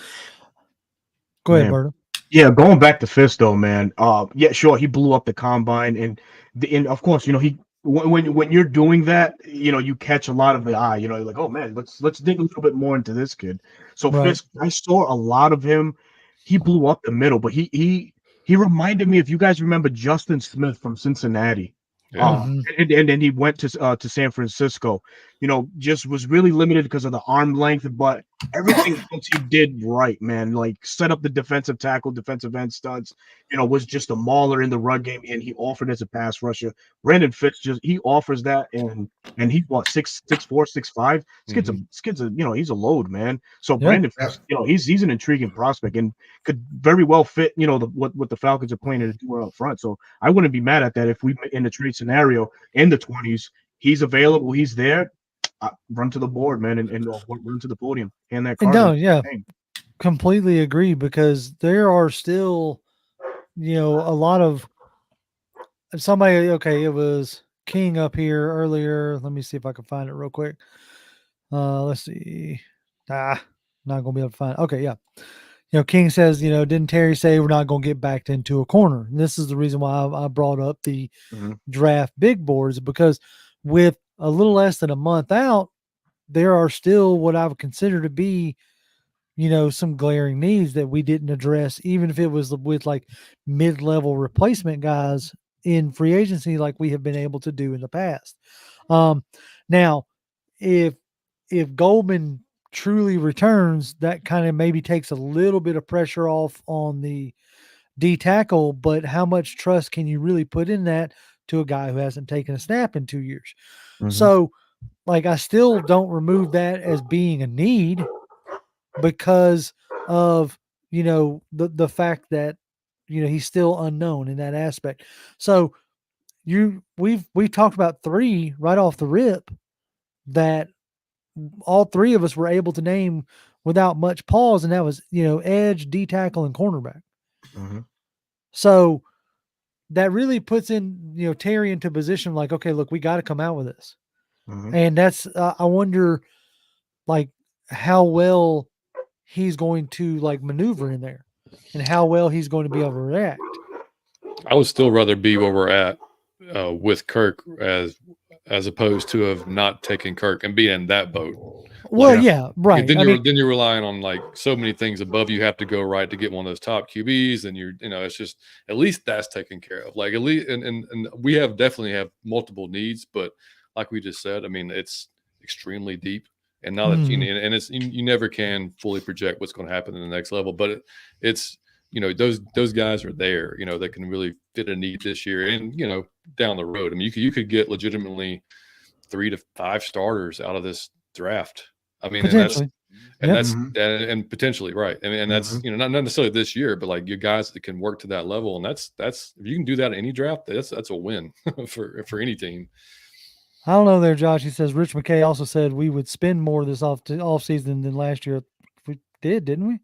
Go ahead, Berto. Yeah, going back to Fisk though, man. Yeah, sure, he blew up the combine, and of course, he when you're doing that, you catch a lot of the eye. You're like, oh man, let's dig a little bit more into this kid. So Fisk, I saw a lot of him. He blew up the middle, but he reminded me, if you guys remember, Justin Smith from Cincinnati. And then he went to San Francisco. Just was really limited because of the arm length, but everything else he did right, man. Like set up the defensive tackle, defensive end studs. Was just a mauler in the run game, and he offered as a pass rusher. Brandon Fitz he offers that, and he's what 6'4", 6'5". This kid's a he's a load, man. So Brandon Fitz, he's an intriguing prospect and could very well fit what the Falcons are planning to do up front. So I wouldn't be mad at that if we in the trade scenario in the 20s, he's available, he's there. Run to the board, man, and run to the podium. Hand that card. No, yeah, completely agree, because there are still, a lot of somebody. Okay, it was King up here earlier. Let me see if I can find it real quick. Let's see. Not gonna be able to find it. Okay, yeah. King says, didn't Terry say we're not going to get backed into a corner? And this is the reason why I brought up the draft big boards, because with a little less than a month out, there are still what I would consider to be, some glaring needs that we didn't address, even if it was with like mid-level replacement guys in free agency, like we have been able to do in the past. Now, if Goldman truly returns, that kind of maybe takes a little bit of pressure off on the D tackle, but how much trust can you really put in that to a guy who hasn't taken a snap in 2 years? So, like, I still don't remove that as being a need because of, the fact that, he's still unknown in that aspect. So we talked about 3 right off the rip that all 3 of us were able to name without much pause, and that was, edge, D tackle, and cornerback. So that really puts in, Terry into a position like, okay, look, we got to come out with this. And that's, I wonder, like, how well he's going to, like, maneuver in there and how well he's going to be able to react. I would still rather be where we're at with Kirk as opposed to have not taken Kirk and being in that boat. Well, yeah, right. Then you're relying on like so many things above you have to go right to get one of those top QBs, and it's just at least that's taken care of. Like at least, and we definitely have multiple needs, but like we just said, I mean, it's extremely deep, and now that you never can fully project what's going to happen in the next level, but it's those guys are there, that can really fit a need this year and down the road. I mean, you could get legitimately 3 to 5 starters out of this draft. I mean, and potentially right. I mean, and that's not necessarily this year, but like your guys that can work to that level, and that's if you can do that in any draft, that's a win for any team. I don't know there, Josh. He says Rich McKay also said we would spend more this off season than last year. We did, didn't we?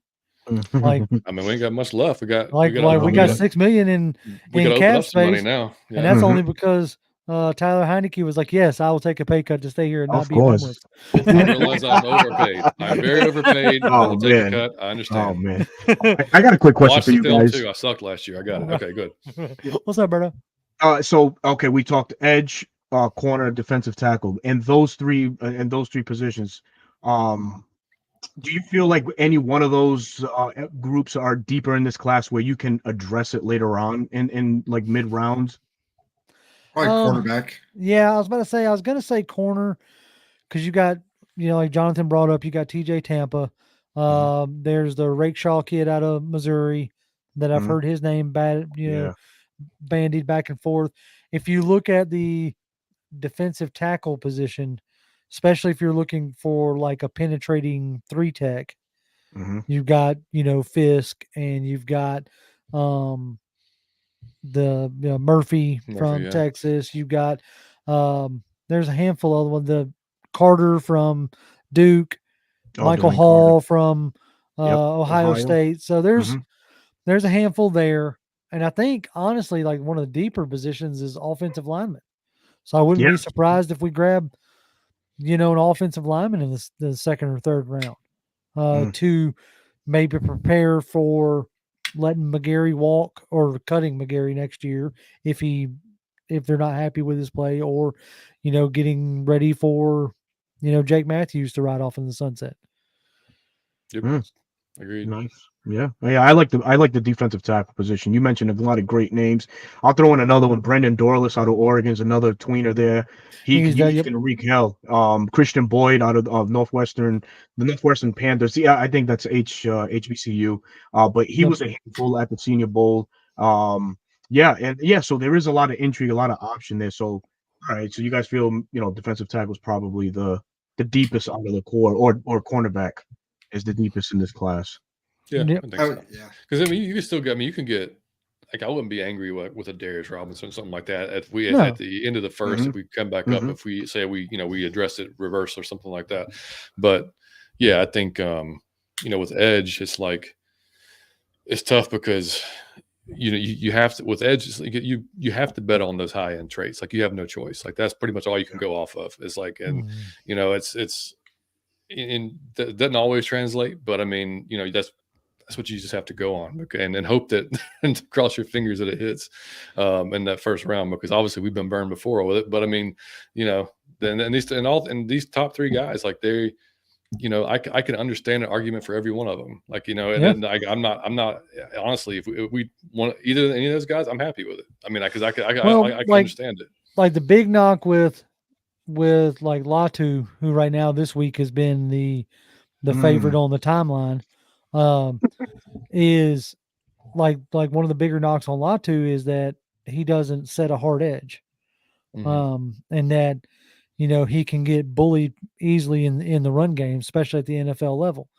Like, I mean, we ain't got much left. We got $6 million in cap space money now, and that's only because Tyler Heineke was like, "Yes, I will take a pay cut to stay here and not be homeless." I realize I'm overpaid. I'm very overpaid. I will take a cut. I understand. Oh man, I got a quick question for you guys. Too. I sucked last year. I got it. Okay, good. What's up, Berto? We talked edge, corner, defensive tackle, and those three positions. Do you feel like any one of those groups are deeper in this class where you can address it later on in like mid rounds? Probably cornerback. Yeah, I was going to say corner because you got, like Johnathan brought up, you got TJ Tampa. There's the Rakeshaw kid out of Missouri that I've heard his name bandied back and forth. If you look at the defensive tackle position, especially if you're looking for like a penetrating 3 tech, you've got, Fisk, and you've got the Murphy from Texas. You've got there's a handful of them. The Carter from Duke, Michael Hall from Ohio State. So there's a handful there. And I think honestly, like one of the deeper positions is offensive lineman. So I wouldn't be surprised if we grab, an offensive lineman in the second or third round to maybe prepare for letting McGarry walk or cutting McGarry next year if they're not happy with his play, or, getting ready for, Jake Matthews to ride off in the sunset. Yep. Agreed. Nice. Yeah, I like the defensive tackle position. You mentioned a lot of great names. I'll throw in another one. Brendan Dorless out of Oregon is another tweener there. He's done. He Yep. can wreak hell. Christian Boyd out of Northwestern, the Northwestern Panthers. Yeah, I think that's HBCU. But he Yep. was a handful at the Senior Bowl. Yeah, and yeah, so there is a lot of intrigue, a lot of option there. So all right, so you guys feel defensive tackle is probably the deepest out of the core, or cornerback is the deepest in this class. Yeah, Yep. I think so. Yeah. Because I mean, you can still get. I mean, you can get. Like I wouldn't be angry with a Darius Robinson, something like that. If we No. at the end of the 1st, if we come back up, Mhm. if we say we address it reverse or something like that. But yeah, I think with edge, it's like it's tough because you have to with edge. It's like you have to bet on those high end traits. Like you have no choice. Like that's pretty much all you can go off of. It's like and Mhm. it's that doesn't always translate, but I mean that's what you just have to go on and hope that and cross your fingers that it hits in that first round because obviously we've been burned before with it. But I mean, then these top three guys like they, I can understand an argument for every one of them. Like and Yeah. then I'm not honestly if we want either any of those guys, I'm happy with it. I mean, because I Well, can understand it. like the big knock with like Latu, who right now this week has been the favorite on the timeline, um, is like one of the bigger knocks on Latu is that he doesn't set a hard edge, and that he can get bullied easily in the run game, especially at the NFL level,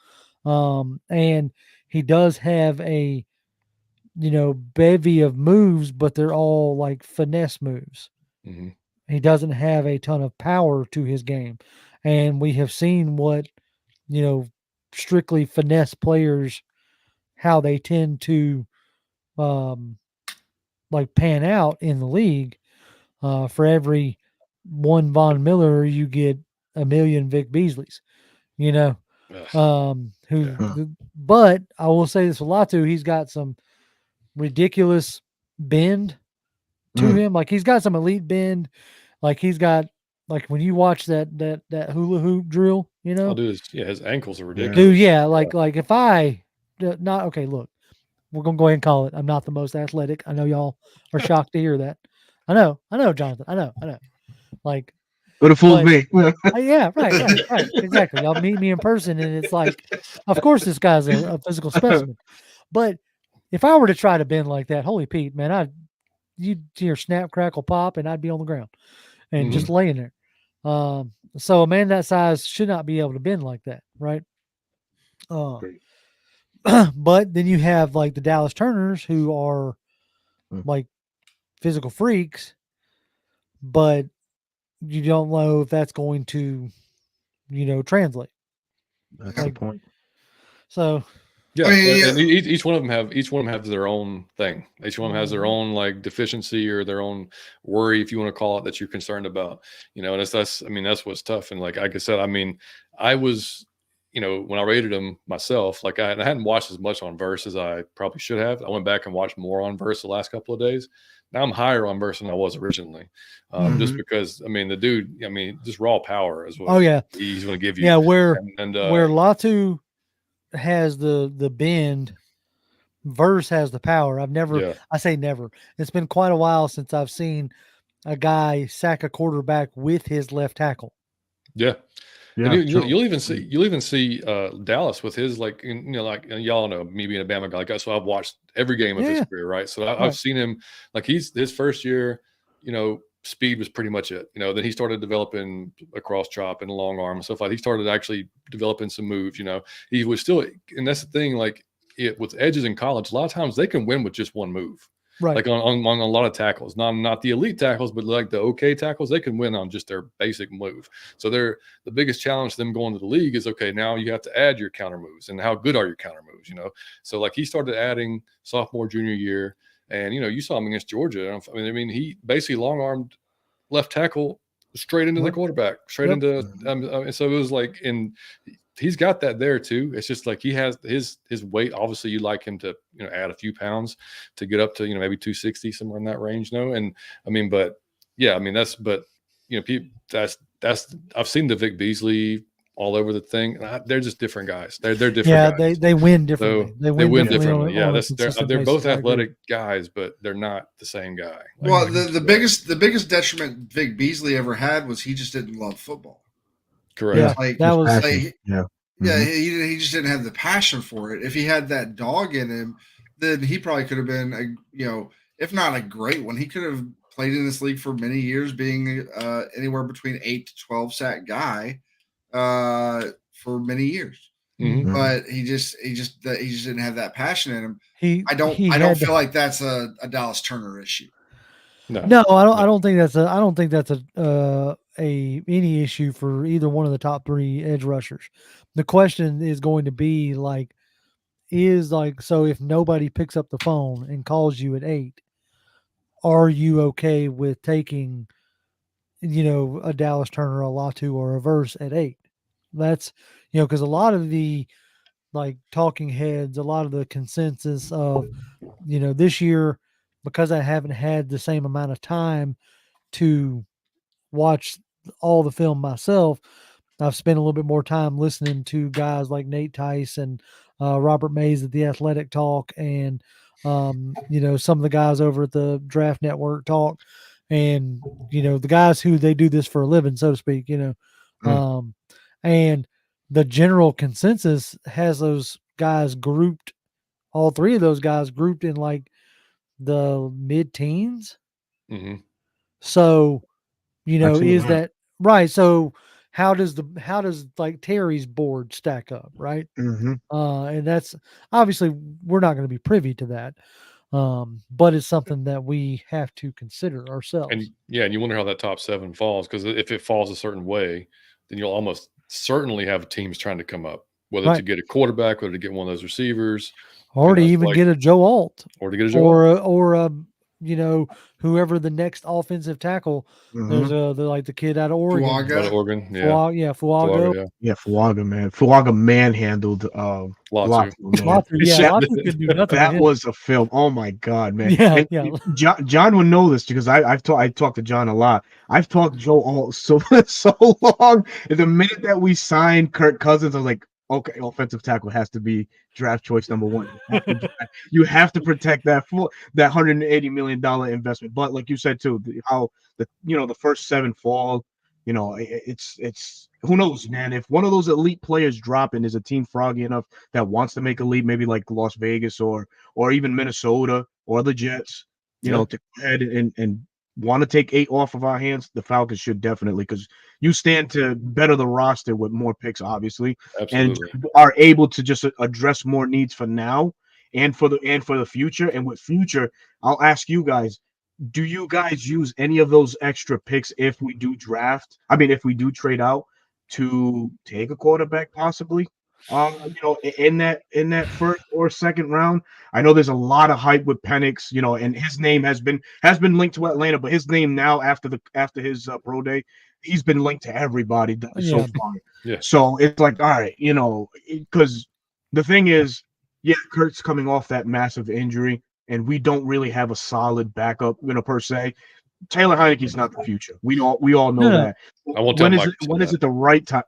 and he does have a bevy of moves, but they're all like finesse moves. Mm-hmm. He doesn't have a ton of power to his game, and we have seen what you know strictly finesse players how they tend to um like pan out in the league. For every one Von Miller, you get a million Vic Beasleys. You know, who? Yeah. But I will say this a lot too. He's got some ridiculous bend to him. Like he's got some elite bend. Like he's got like when you watch that hula hoop drill, I'll do this. Yeah, his ankles are ridiculous. dude. Yeah, like if I not okay. Look, we're gonna go ahead and call it. I'm not the most athletic. I know y'all are shocked to hear that. I know, Johnathan. I know. Like, Would have fooled me. yeah, right, exactly. Y'all meet me in person, and it's like, of course, this guy's a physical specimen. But if I were to try to bend like that, holy Pete, man, you'd hear snap, crackle, pop, and I'd be on the ground and just laying there. So a man that size should not be able to bend like that, right? But then you have like the Dallas Turners who are like physical freaks, but you don't know if that's going to, translate. That's the point. So yeah, I mean, and each one of them have their own thing. Each one of them has their own like deficiency or their own worry, if you want to call it, that you're concerned about. And that's what's tough. And like I said, I mean, I was, when I rated them myself, like I hadn't watched as much on Verse as I probably should have. I went back and watched more on Verse the last couple of days. Now I'm higher on Verse than I was originally, just because I mean the dude, just raw power is what he's going to give you. Yeah, where where Latu has the bend, Verse has the power. I say never. It's been quite a while since I've seen a guy sack a quarterback with his left tackle. Yeah. Yeah, and you'll even see Dallas with his like y'all know me being a Bama guy, so I've watched every game of his career, right? So I've seen him like his first year, speed was pretty much it. Then he started developing a cross chop and a long arm and stuff like. He started actually developing some moves. He was still, and that's the thing. Like with edges in college, a lot of times they can win with just one move. Right. Like on a lot of tackles, not the elite tackles, but like the okay tackles, they can win on just their basic move. So the biggest challenge to them going to the league is, okay, now you have to add your counter moves, and how good are your counter moves? So like he started adding sophomore, junior year, and you saw him against Georgia. I mean, he basically long armed left tackle straight into the quarterback, straight into. And so it was like, and he's got that there too. It's just like he has his weight. Obviously, you'd like him to add a few pounds to get up to maybe 260, somewhere in that range. And I mean, but yeah, I mean that's I've seen the Vic Beasley all over the thing. They're just different guys. They're different Yeah, guys. they win So differently. They they win win differently differently. Yeah, on a that's consistent they're both basis. I agree. athletic guys, but they're not the same guy. Like, Well, they the, just the are. biggest detriment Vic Beasley ever had was he just didn't love football. Correct. Yeah, Like, that was Passion. Yeah. yeah, he just didn't have the passion for it. If he had that dog in him, then he probably could have been if not a great one, he could have played in this league for many years, being anywhere between 8 to 12 sack guy for many years. Mhm. But he just didn't have that passion in him. he I don't had feel like that's a Dallas Turner issue. No, No, I don't think that's any issue for either one of the top 3 edge rushers. The question is going to be like, so if nobody picks up the phone and calls you at 8, are you okay with taking, a Dallas Turner, a Latu, or a Verse at 8? That's, because a lot of the like talking heads, a lot of the consensus of, this year, because I haven't had the same amount of time to watch all the film myself, I've spent a little bit more time listening to guys like Nate Tice and Robert Mays at the Athletic talk, and some of the guys over at the Draft Network talk, and the guys who they do this for a living, so to speak. And the general consensus has those guys grouped, all 3 of those guys grouped in like the mid-teens. hmm So I've seen is that. that right? So how does like Terry's board stack up, right? Mm-hmm. And that's obviously we're not going to be privy to that, but it's something that we have to consider ourselves. And and you wonder how that top 7 falls, because if it falls a certain way, then you'll almost certainly have teams trying to come up, whether to Right. get a quarterback, whether to get one of those receivers, Or to it's even like, get a Joe Alt, or to get a Joe. or whoever the next offensive tackle. Mm-hmm. There's the kid out of Oregon. Out of Fuaga. Oregon, yeah. Fuaga, Fuaga, yeah. Yeah, Fuaga, man. Fuaga manhandled Latu. Latu, man. Latu, yeah, Yeah. Latu could do nothing with That him. was a film. Oh my god, man! Yeah, And yeah. John would know this because I talked to John a lot. I've talked to Joe all so long. And the minute that we signed Kirk Cousins, I was like, okay, offensive tackle has to be draft choice number 1. You have to protect that $180 million investment. But like you said too, how the first 7 fall. It's who knows, man. If one of those elite players drop and is a team froggy enough that wants to make a leap, maybe like Las Vegas or even Minnesota or the Jets, to go ahead and want to take 8 off of our hands, the Falcons should definitely, because you stand to better the roster with more picks, obviously, Absolutely. and are able to just address more needs for now and for the future. And with future, I'll ask you guys, do you guys use any of those extra picks if we do if we do trade out to take a quarterback possibly? In that first or second round? I know there's a lot of hype with Penix, and his name has been linked to Atlanta, but his name now after his pro day, he's been linked to everybody so Yeah. far. Yeah. So it's like, all right, because the thing is, yeah, Kurt's coming off that massive injury, and we don't really have a solid backup, per se. Taylor Heineke's not the future. We all know No. that. I won't tell When Mike to say is that. it the right time?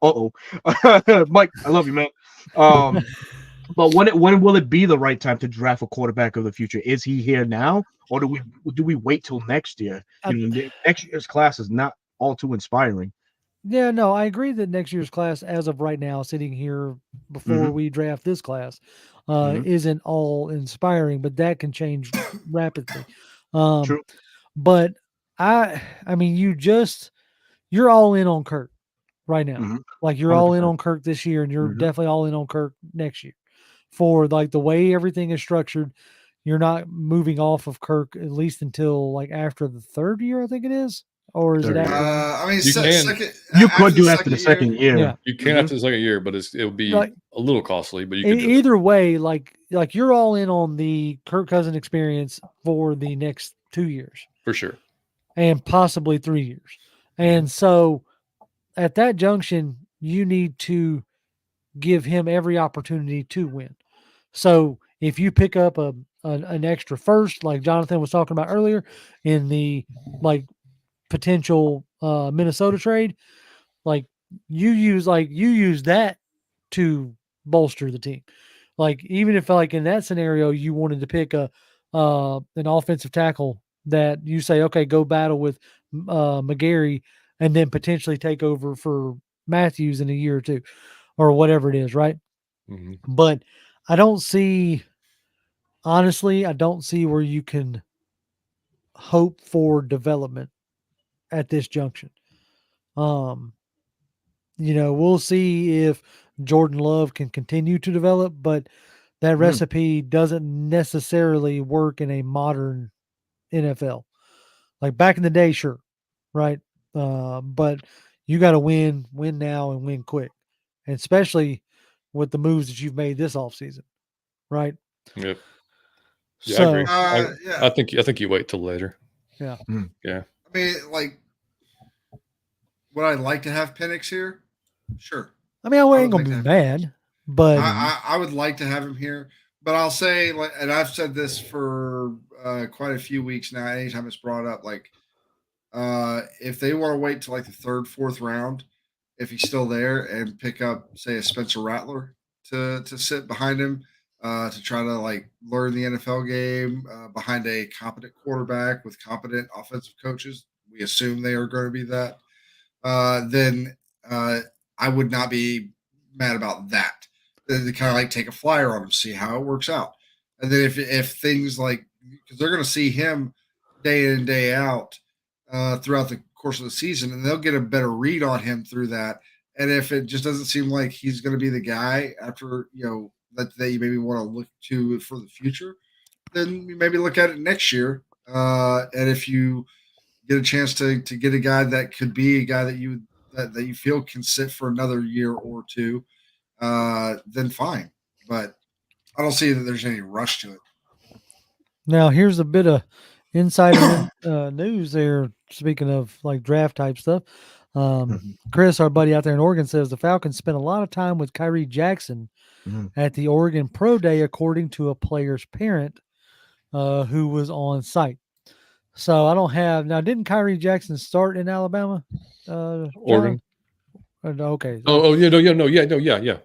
Mike, I love you, man. But when will it be the right time to draft a quarterback of the future? Is he here now, or do we wait till next year? Next year's class is not all too inspiring. Yeah, no, I agree that next year's class, as of right now, sitting here before we draft this class, isn't all inspiring, but that can change rapidly. True. But I mean, you're all in on Kirk right now. Mhm. Like you're all in 100%. on Kirk this year, and you're Mhm. definitely all in on Kirk next year. For like the way everything is structured, you're not moving off of Kirk at least until like after the 3rd year, I think it is, or is it Third after? year. I mean, You can. second. You could do after the second year. Yeah. You can after the second year, but it would be Like, a little costly, but you could do it. either way, like you're all in on the Kirk Cousins experience for the next 2 years For sure. and possibly 3 years. And so at that junction, you need to give him every opportunity to win. So if you pick up an extra first, like Johnathan was talking about earlier, in the like potential Minnesota trade, like you use that to bolster the team. Like even if like in that scenario you wanted to pick an offensive tackle that you say, okay, go battle with McGarry and then potentially take over for Matthews in a year or two or whatever it is, right? Mhm. But I don't see, honestly, I don't see where you can hope for development at this junction. We'll see if Jordan Love can continue to develop, but that recipe doesn't necessarily work in a modern NFL. Like back in the day, sure, right? But you got to win now and win quick, and especially with the moves that you've made this offseason, right? Yep. Yeah, I agree. Yeah. I think you wait till later. Yeah. Yeah. I mean, like, would I like to have Penix here? Sure. I mean, I ain't gonna be mad, but I would like to have him here. But I'll say, like, and I've said this for quite a few weeks now. Anytime it's brought up, like, if they want to wait till like the third, fourth round, if he's still there, and pick up, say, a Spencer Rattler to sit behind him to try to like learn the NFL game behind a competent quarterback with competent offensive coaches. We assume they are going to be that. Then I would not be mad about that. They kind of like take a flyer on him, see how it works out, and then if things like, because they're going to see him day in and day out throughout the course of the season, and they'll get a better read on him through that. And if it just doesn't seem like he's going to be the guy after that you maybe want to look to for the future, then you maybe look at it next year. And if you get a chance to get a guy that could be a guy that you feel can sit for another year or two, then fine. But I don't see that there's any rush to it. Now here's a bit of insider news there. Speaking of like draft type stuff, Chris, our buddy out there in Oregon, says the Falcons spent a lot of time with Kyrie Jackson at the Oregon Pro Day, according to a player's parent who was on site. So I don't have now. Didn't Kyrie Jackson start in Alabama? Oregon. Okay. Yeah.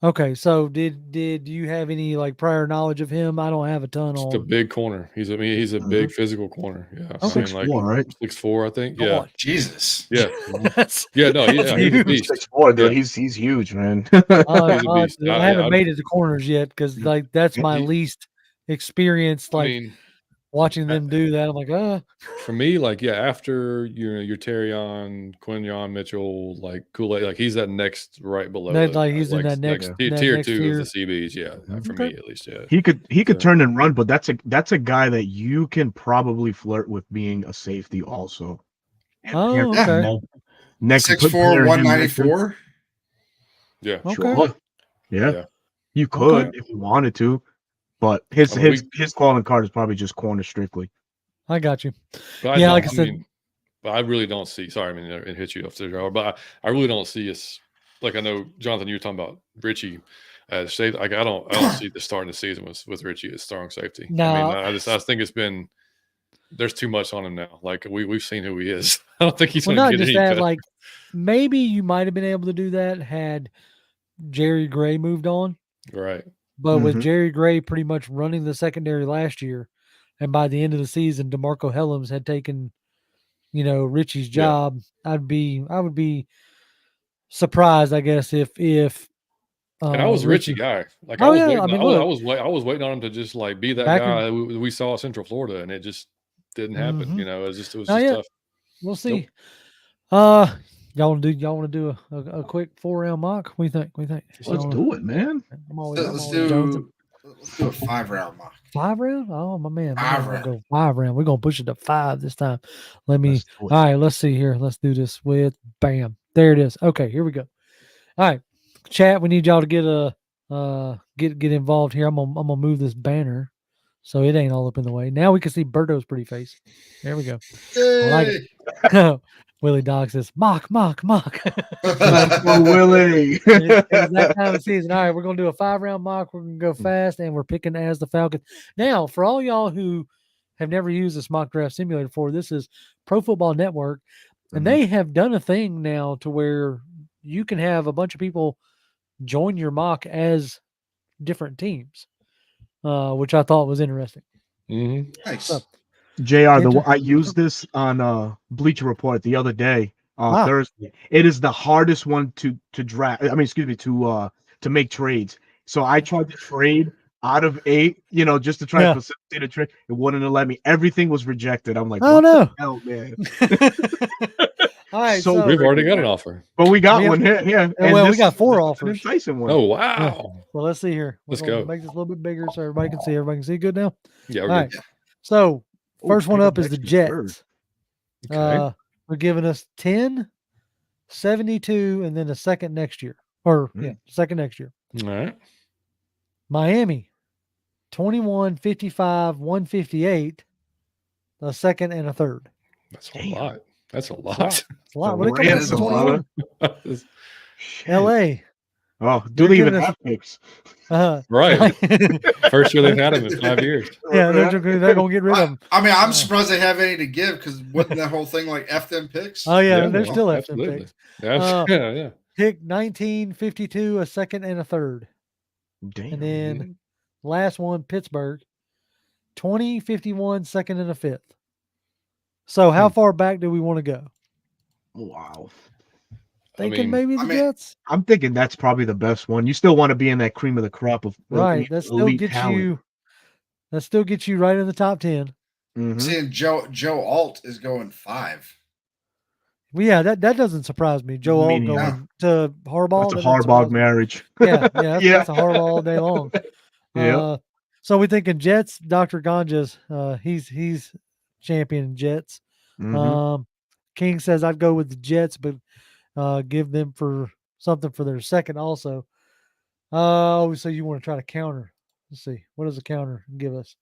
Okay, so did you have any like prior knowledge of him? I don't have a ton Just on. a big corner. He's a big physical corner. Yeah. Okay. 6'4", right? 6'4", I think. Oh, Yeah. Jesus. Yeah. That's, Yeah. No. Yeah. He's a huge. beast. 6'4", dude. Yeah. He's huge, man. He's a beast. I haven't made it to corners yet because like that's my least experience. Like I mean, watching them do that, I'm like, for me, like, yeah, after your Terrion, Quinyon Mitchell, like Kool-Aid, like he's that next right below. That, like he's in that next tier next 2 tier. of the CBs. Yeah, for me at least. Yeah, he could turn and run, but that's a guy that you can probably flirt with being a safety also. Oh, okay. Next 6'4", 194. Yeah. Okay. Sure. Yeah. You could if you wanted to, but his calling card is probably just corner strictly. I got you. But yeah, like I said, but I really don't see. Sorry, I mean it hit you off the but I really don't see us. Like I know, Johnathan, you were talking about Richie as safety. Like I don't see the starting the season with Richie as strong safety. No, I mean, I think it's been. There's too much on him now. Like we've seen who he is. I don't think he's well, going not to get just any that. better. Like maybe you might have been able to do that had Jerry Gray moved on. Right. But with Jerry Gray pretty much running the secondary last year, and by the end of the season, DeMarco Helms had taken, Richie's job. I would be surprised, I guess, if and I was a Richie guy. Like I was waiting on him to just like be that guy we saw at Central Florida, and it just didn't happen. It was just tough. We'll see. Y'all want to do a quick 4-round mock? What do you think? Let's do it, man. Let's do a 5-round mock. 5-round? Oh my man. 5-round. Go 5-round. We're gonna push it to 5 this time. All right, let's see here. Let's do this with bam. There it is. Okay, here we go. All right. Chat, we need y'all to get involved here. I'm gonna move this banner so it ain't all up in the way. Now we can see Berto's pretty face. There we go. Yay! I like it. Willie Dog says, mock. Let's go, Willie. It's that time of season. All right, we're going to do a 5-round mock. We're going to go fast, and we're picking as the Falcons. Now, for all y'all who have never used this mock draft simulator before, this is Pro Football Network, and they have done a thing now to where you can have a bunch of people join your mock as different teams, which I thought was interesting. Mm-hmm. Nice. So, JR, Inter- I used this on Bleacher Report the other day, Ah. Thursday. It is the hardest one to draft. I mean, excuse me, to make trades. So I tried to trade out of 8, just to try Yeah. to facilitate a trade. It wouldn't have let me. Everything was rejected. I'm like, Oh, what no. the hell, man? All right, So so We've already got an offer. But we got We have- one here. Yeah. And well, we this got is 4 an offers. enticing one. Oh wow! Well, let's see here. We're Let's gonna go. make this a little bit bigger so everybody can see. Everybody can see good now. Yeah, All we're right. good. So Ooh, first one pick up is the next third. Jets. Okay. They're giving us 10, 72, and then a second next year. Or second next year. All right. Miami, 21, 55, 158, a second and a third. That's a Damn. lot. That's a lot. It's a lot. The When it comes Rams to is a lot. 21, Shit. LA. Oh, They're don't even giving us- have picks. Right. First year they've had him in 5 years. Yeah, they're going to get rid of them. I mean, I'm surprised they have any to give because wasn't that whole thing like F them picks? Oh, yeah, Yeah, they're well, still at absolutely. picks. Yeah, yeah. Pick 19, 52, a second and a third. Damn. And then last one, Pittsburgh, 20, 51, second and a fifth. So how far back do we want to go? Wow. Thinking maybe the I mean- Jets? I'm thinking that's probably the best one. You still want to be in that cream of the crop of Right. That still gets you right in the top 10. Mhm. Seeing Joe Alt is going 5. Well, yeah, that doesn't surprise me. Joe Alt Me going to Harbaugh. That's a that doesn't Harbaugh surprise me. marriage. Yeah, that's a Harbaugh all day long. Yeah. So we're thinking Jets, Dr. Ganja's, he's champion Jets. Mhm. King says I'd go with the Jets, but give them for something for their second also. Oh, so you want to try to counter. Let's see. What does the counter give us?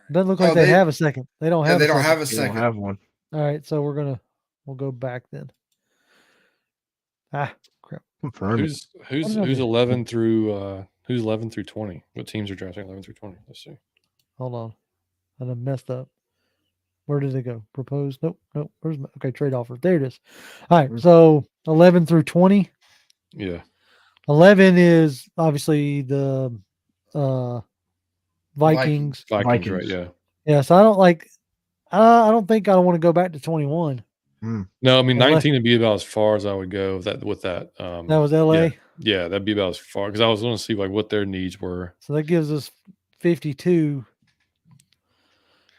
Doesn't look like they have a second. They don't have They a don't second. have a You don't second. have one. All right, so we'll go back then. Ah, crap. Confirm it. Who's What did I do? 11 through 20? What teams are drafting 11 through 20? Let's see. Hold on. I done messed up. Where did it go? Proposed? Nope. Where's my trade offer? There it is. All right. So 11 through 20. Yeah. 11 is obviously the Vikings. Vikings, right? Yeah. Yeah. So I don't think I want to go back to 21. No, I mean LA. 19 would be about as far as I would go with that. That was LA. Yeah, that'd be about as far because I was going to see like what their needs were. So that gives us 52.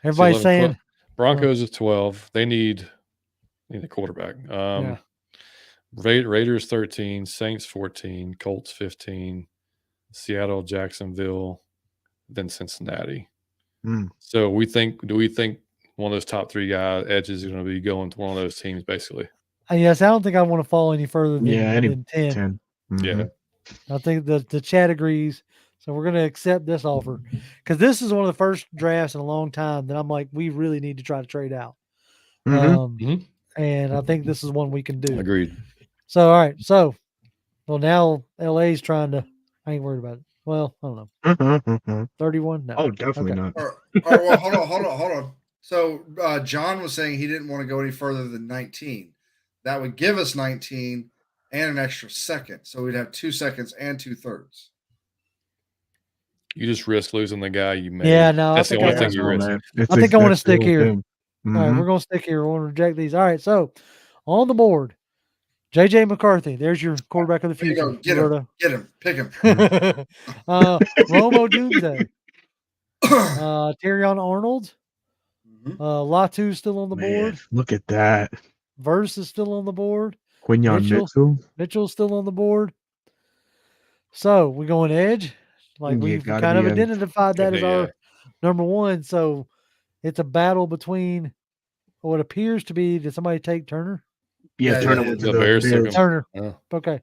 Everybody's 11, saying Broncos is 12. They need a quarterback. yeah. Raiders 13, Saints 14, Colts 15, Seattle, Jacksonville, then Cincinnati. So do we think one of those top 3 guy edges is going to be going to one of those teams basically? Yes, I don't think I want to fall any further than, than 10. 10. Mhm. Yeah. I think the chat agrees. So we're going to accept this offer because this is one of the first drafts in a long time that I'm like, we really need to try to trade out. Mhm. And I think this is one we can do. Agreed. So, all right. So, well, now LA's trying to, I ain't worried about it. Well, I don't know. Mhm. 31? No. Oh, definitely Okay. not. Well, hold on. So John was saying he didn't want to go any further than 19. That would give us 19 and an extra second. So we'd have 2 seconds and 2 thirds. You just risk losing the guy you made. Yeah, no, That's I the think only thing you risk. I think I want to stick here. Thing. All right, we're going to stick here. We're going to reject these. All right. So, on the board, JJ McCarthy. There's your quarterback of the There you future. go. Get him. Pick him. Romo Doomsday. Terrion Arnold. Latu's still on the board. Look at that. Verse is still on the board. Quinyon Mitchell. Mitchell's still on the board. So we going edge. Like Yeah, we've gotta kind of be edge. identified that as Yeah. our number one. So it's a battle between what appears to be, did somebody take Turner? Yeah, Yeah, Turner yeah, went to the the Bears took him. Bears. Turner. Yeah. Okay.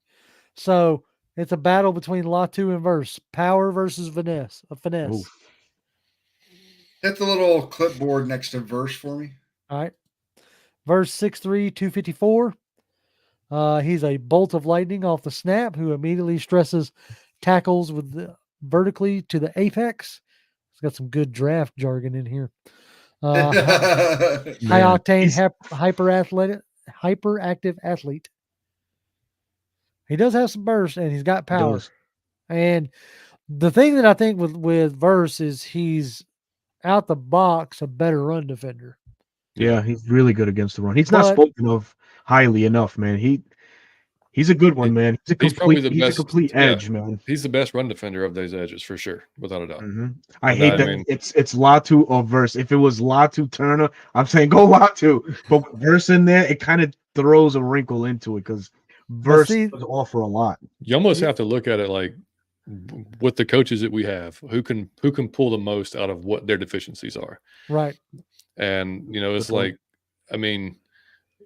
So it's a battle between Latu and Verse. Power versus finesse. Ooh. Hit the little clipboard next to verse for me. All right. Verse 6'3", 254. He's a bolt of lightning off the snap who immediately stresses tackles with vertically to the apex. It's got some good draft jargon in here. High octane, hyperactive athlete. He does have some burst, and he's got He power. does. And the thing that I think with Verse is he's out the box a better run defender. Yeah, he's really good against the run. He's not But spoken of highly enough, man. He's a good one, man. He's probably the He's a best. complete Yeah, edge, man. he's the best run defender of those edges for sure, without a doubt. I And hate I that mean- it's Latu or Verse. If it was Latu Turner, I'm saying go Latu. But with Verse in there, it kind of throws a wrinkle into it because Verse see- does offer a lot. You almost have to look at it like with the coaches that we have, who can pull the most out of what their deficiencies are. right. And it's Good point. like, I mean,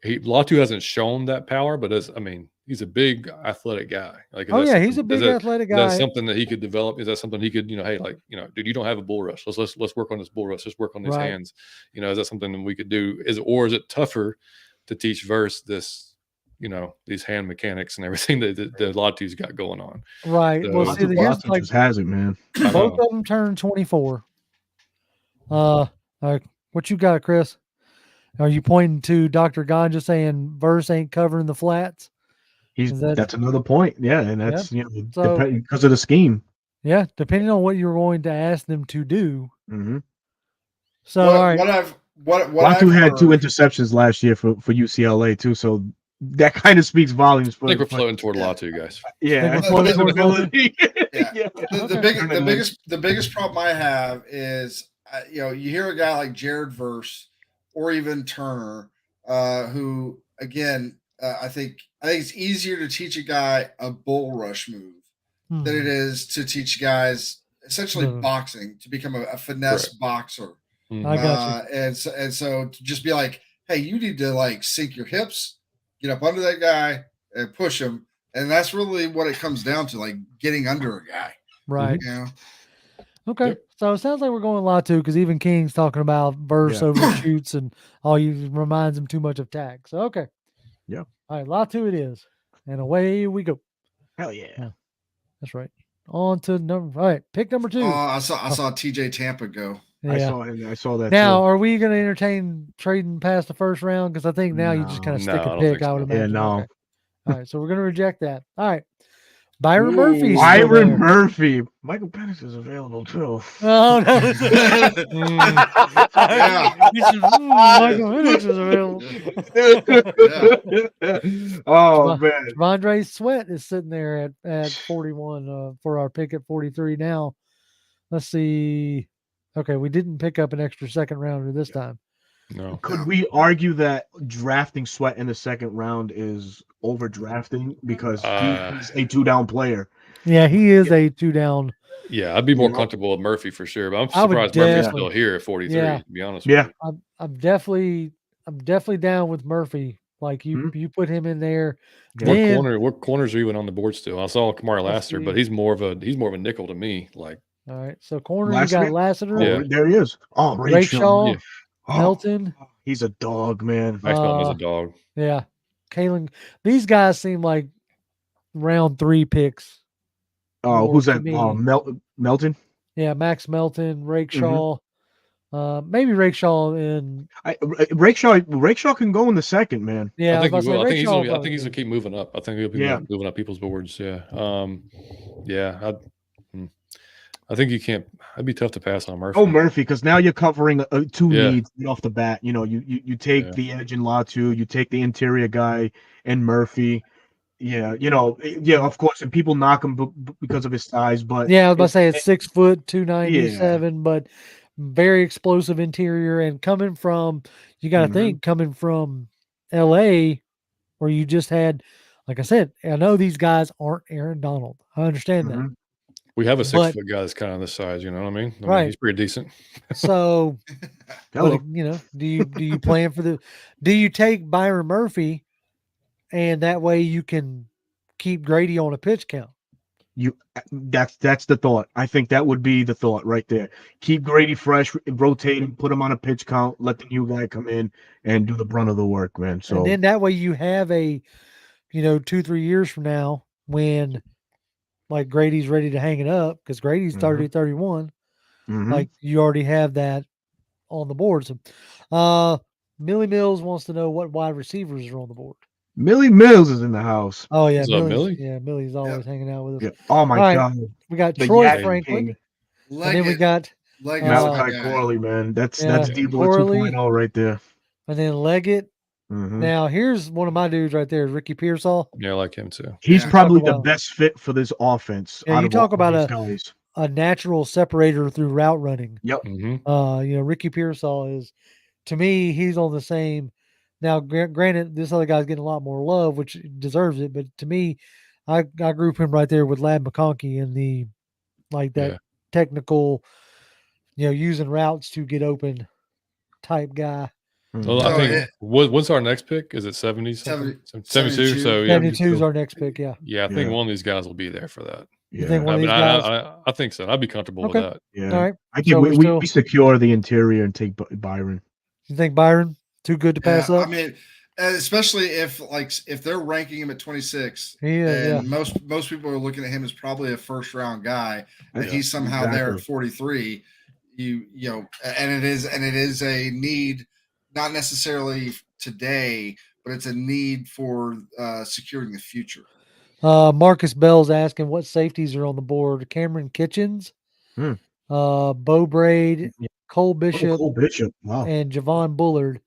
Latu hasn't shown that power, but he's a big athletic guy. Like, is Oh that yeah, he's a something- big is that- athletic Is guy. that something that he could develop? Is that something he could, hey, like, dude, you don't have a bull rush. Let's work on this bull rush. Let's work on these Right. hands. Is that something that we could do? Is it tougher to teach Verse this? These hand mechanics and everything that Latu's got going on. Right. So- Well, see, Latu here's like just has it, man. I both know. of them turned 24. What you got, Chris? Are you pointing to Dr. Ganja saying Verse ain't covering the flats? Is that- That's another point. Yeah, and that's So- because of the scheme. Yeah, depending on what you're going to ask them to do. Mm-hmm. So, all right. What Latu I've had 2 heard- interceptions last year for UCLA too, so that kind of speaks volumes. I think we're for- floating toward Latu, guys. Yeah, Think we're floating his towards ability. Yeah. Yeah. The biggest problem I have is you hear a guy like Jared Verse or even Turner, who again I think it's easier to teach a guy a bull rush move Hmm. than it is to teach guys essentially Mhm. boxing to become a finesse Correct. boxer. Mhm. I got you. And so to just be like, hey, you need to like sink your hips, get up under that guy and push him. And that's really what it comes down to, like getting under a guy. Right. You know? Okay. Yep. So it sounds like we're going Latu because even King's talking about Verse Yeah. overshoots and all you reminds him too much of tag. So, okay. Yeah. All right. Latu it is. And away we go. Hell yeah. That's right. On to number. All right. Pick number 2. I saw TJ Tampa go. I Yeah. saw that Now, too. are we going to entertain trading past the first round? Because I think now you just kind of No, stick I a don't pick. think I would so. imagine. Yeah, no. Okay. All right. So we're going to reject that. All right. Byron Ooh. Murphy. Byron Murphy. Michael Penix is available too. Oh, no. Yeah. You should- Michael Penix is available. Oh man. Rondre Sweat is sitting there at 41 for our pick at 43 now. Let's see. Okay, we didn't pick up an extra second rounder this time. No. Could we argue that drafting Sweat in the second round is overdrafting because he's a 2-down player? Yeah, he is a 2-down. Yeah, I'd be more You know? comfortable with Murphy for sure, but I'm I would surprised Murphy's definitely- still here at 43. Yeah. To be honest Yeah. with you. I'm definitely down with Murphy. Like you put him in there. Yeah. Then, What corners are even on the board still? I saw Kamari Let's Lassiter, but see. he's more of a nickel to me. Like, all right. So corner, you got Lassiter, Yeah. Oh, there he is. Oh, Rayshaw, Yeah. Oh, Melton. he's a dog, man. Max Melton is a dog. Yeah. Kalen. These guys seem like round 3 picks. Oh, more who's to that? me. Melton. Yeah, Max Melton, Rayshaw. Maybe Rayshaw in. Rayshaw can go in the second, man. Yeah, I think he will. I think he's Rayshaw gonna probably keep could. moving up. I think he'll be Yeah. moving up people's boards. Yeah. Yeah. I think you can't. It'd be tough to pass on Murphy. Oh, Murphy, because now you're covering 2 Yeah. needs right off the bat. You take Yeah. the edge in Latu, you take the interior guy and Murphy. Yeah, of course, and people knock him because of his size, but Yeah, I was about to say it's 6 foot, 297, but very explosive interior. And coming from, you got to Mhm. think, coming from LA, where you just had, like I said, I know these guys aren't Aaron Donald. I understand that. Mhm. We have a But- 6-foot guy that's kind of this size. You know what I mean? Right. He's pretty decent. So, Hello. but, do you plan for do you take Byron Murphy, and that way you can keep Grady on a pitch count? That's the thought. I think that would be the thought right there. Keep Grady fresh, rotate him, put him on a pitch count, let the new guy come in and do the brunt of the work, man. So And then that way you have 2-3 years from now when like Grady's ready to hang it up because Grady's 30, 31. mhm. Like you already have that on the board. So Millie Mills wants to know what wide receivers are on the board. Millie Mills is in the house. Oh yeah, What's up, Millie's Millie? yeah, Millie's always hanging out with us. Yeah. Oh my All right, God. we got The Troy Yak Franklin, King, and then we Leggett, got Leggett's the Malachi guy. Corley, man. That's yeah, D-Boy Corley, 2.0 right there. and then Leggett. Mhm. Now here's one of my dudes right there, Ricky Pearsall. Yeah, I like him too. He's Yeah. probably the about- best fit for this offense Yeah, out you of all talk about these guys. a natural separator through route running. Yep. Mm-hmm. Ricky Pearsall is, to me, he's on the same. Now, granted, this other guy's getting a lot more love, which deserves it. But to me, I group him right there with Lad McConkey in the that Yeah. technical, using routes to get open type guy. So So I think it- what's our next pick? Is it 70 something? 72. So yeah, 72 is our next pick. Yeah. yeah, I think Yeah. one of these guys will be there for that. You think Yeah. one I of mean, these guys? I think so. I'd be comfortable Okay. with that. Yeah. All right. I think So we, we're we, still- we secure the interior and take Byron. You think Byron too good to pass yeah, up? I mean, especially if they're ranking him at 26, He is, and most people are looking at him as probably a first round guy, and Yeah, he's somehow there exactly. at 43. You know, and it is a need, not necessarily today, but it's a need for securing the future. Marcus Bell's asking what safeties are on the board. Cameron Kitchens, Hmm. Bo Braid, Yeah. Cole Bishop, Cole Bishop. Wow. and Javon Bullard.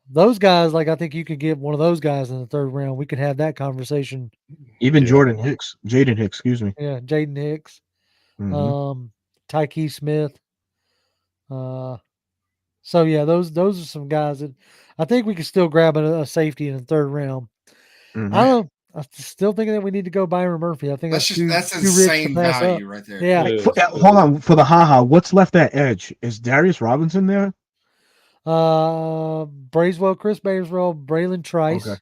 Those guys, I think you could get one of those guys in the third round. We could have that conversation. Even Yeah. Jaden Hicks, excuse me. Yeah, Jaden Hicks, Mhm. Tyke Smith. So yeah, those are some guys that I think we could still grab a safety in the third round. Mhm. I don't. I'm still thinking that we need to go Byron Murphy. I think That's that's that's too rich to insane pass value up. right there. Yeah. It is. Hold on for the haha. What's left at edge? Is Darius Robinson there? Bracewell, Chris Bracewell, Braylon Trice. Okay.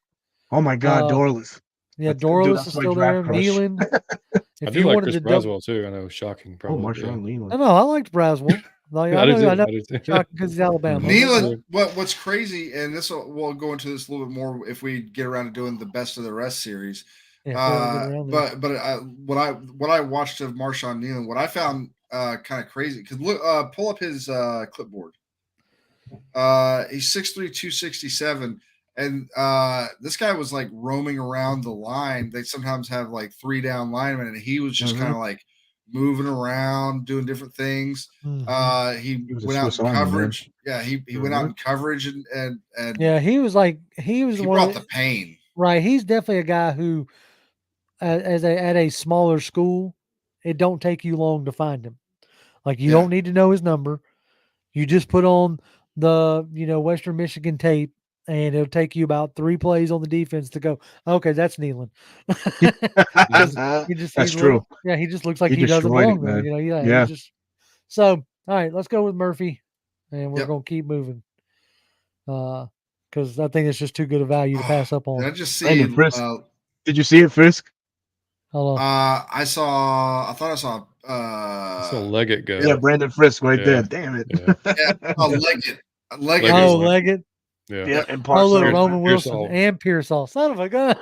Oh my God, Dorless. Yeah, Dude, Dorless that's is my still draft there. crush. Nealon. I If do you like wanted Chris to double, Braswell too. I know, shocking. Oh, Probably. Marshawn Leland. no, I liked Braswell. Like, Yeah. I I do too. know I do too. because he's Alabama. Nealon, what's crazy, and we'll go into this a little bit more if we get around to doing the best of the rest series. Yeah, if we ever get around there. What I watched of Marshawn Nealon, what I found kind of crazy, because look, pull up his clipboard. He's 6'3", 267, and this guy was like roaming around the line. They sometimes have like 3 down linemen, and he was just kind of like moving around, doing different things. Mhm. He was a went out Swiss in Army, man. coverage. Yeah, he went out in coverage and Yeah, he was he one brought of the pain. right. He's definitely a guy who, at a smaller school, it don't take you long to find him. Like you Yeah. don't need to know his number. You just put on the Western Michigan tape, and it'll take you about 3 plays on the defense to go, okay, that's Nealon. That's true. Yeah, he just looks like He he doesn't destroyed it, belong there. man. Yeah. Yeah. He's just so. All right, let's go with Murphy, and we're Yep. gonna keep moving. Because I think it's just too good a value to pass up Did I on. just see? Brandon Frisk. Did you see it, Frisk? Hold on. I thought I saw. So Leggett go. Yeah, Brandon Frisk right there. Yeah. Damn it. Yeah. Leggett. Leggett's Oh, like- Leggett. Yeah. Yeah, and Oh, look, Parsons. Roman Wilson Pearsall. and Pearsall. Son of a gun.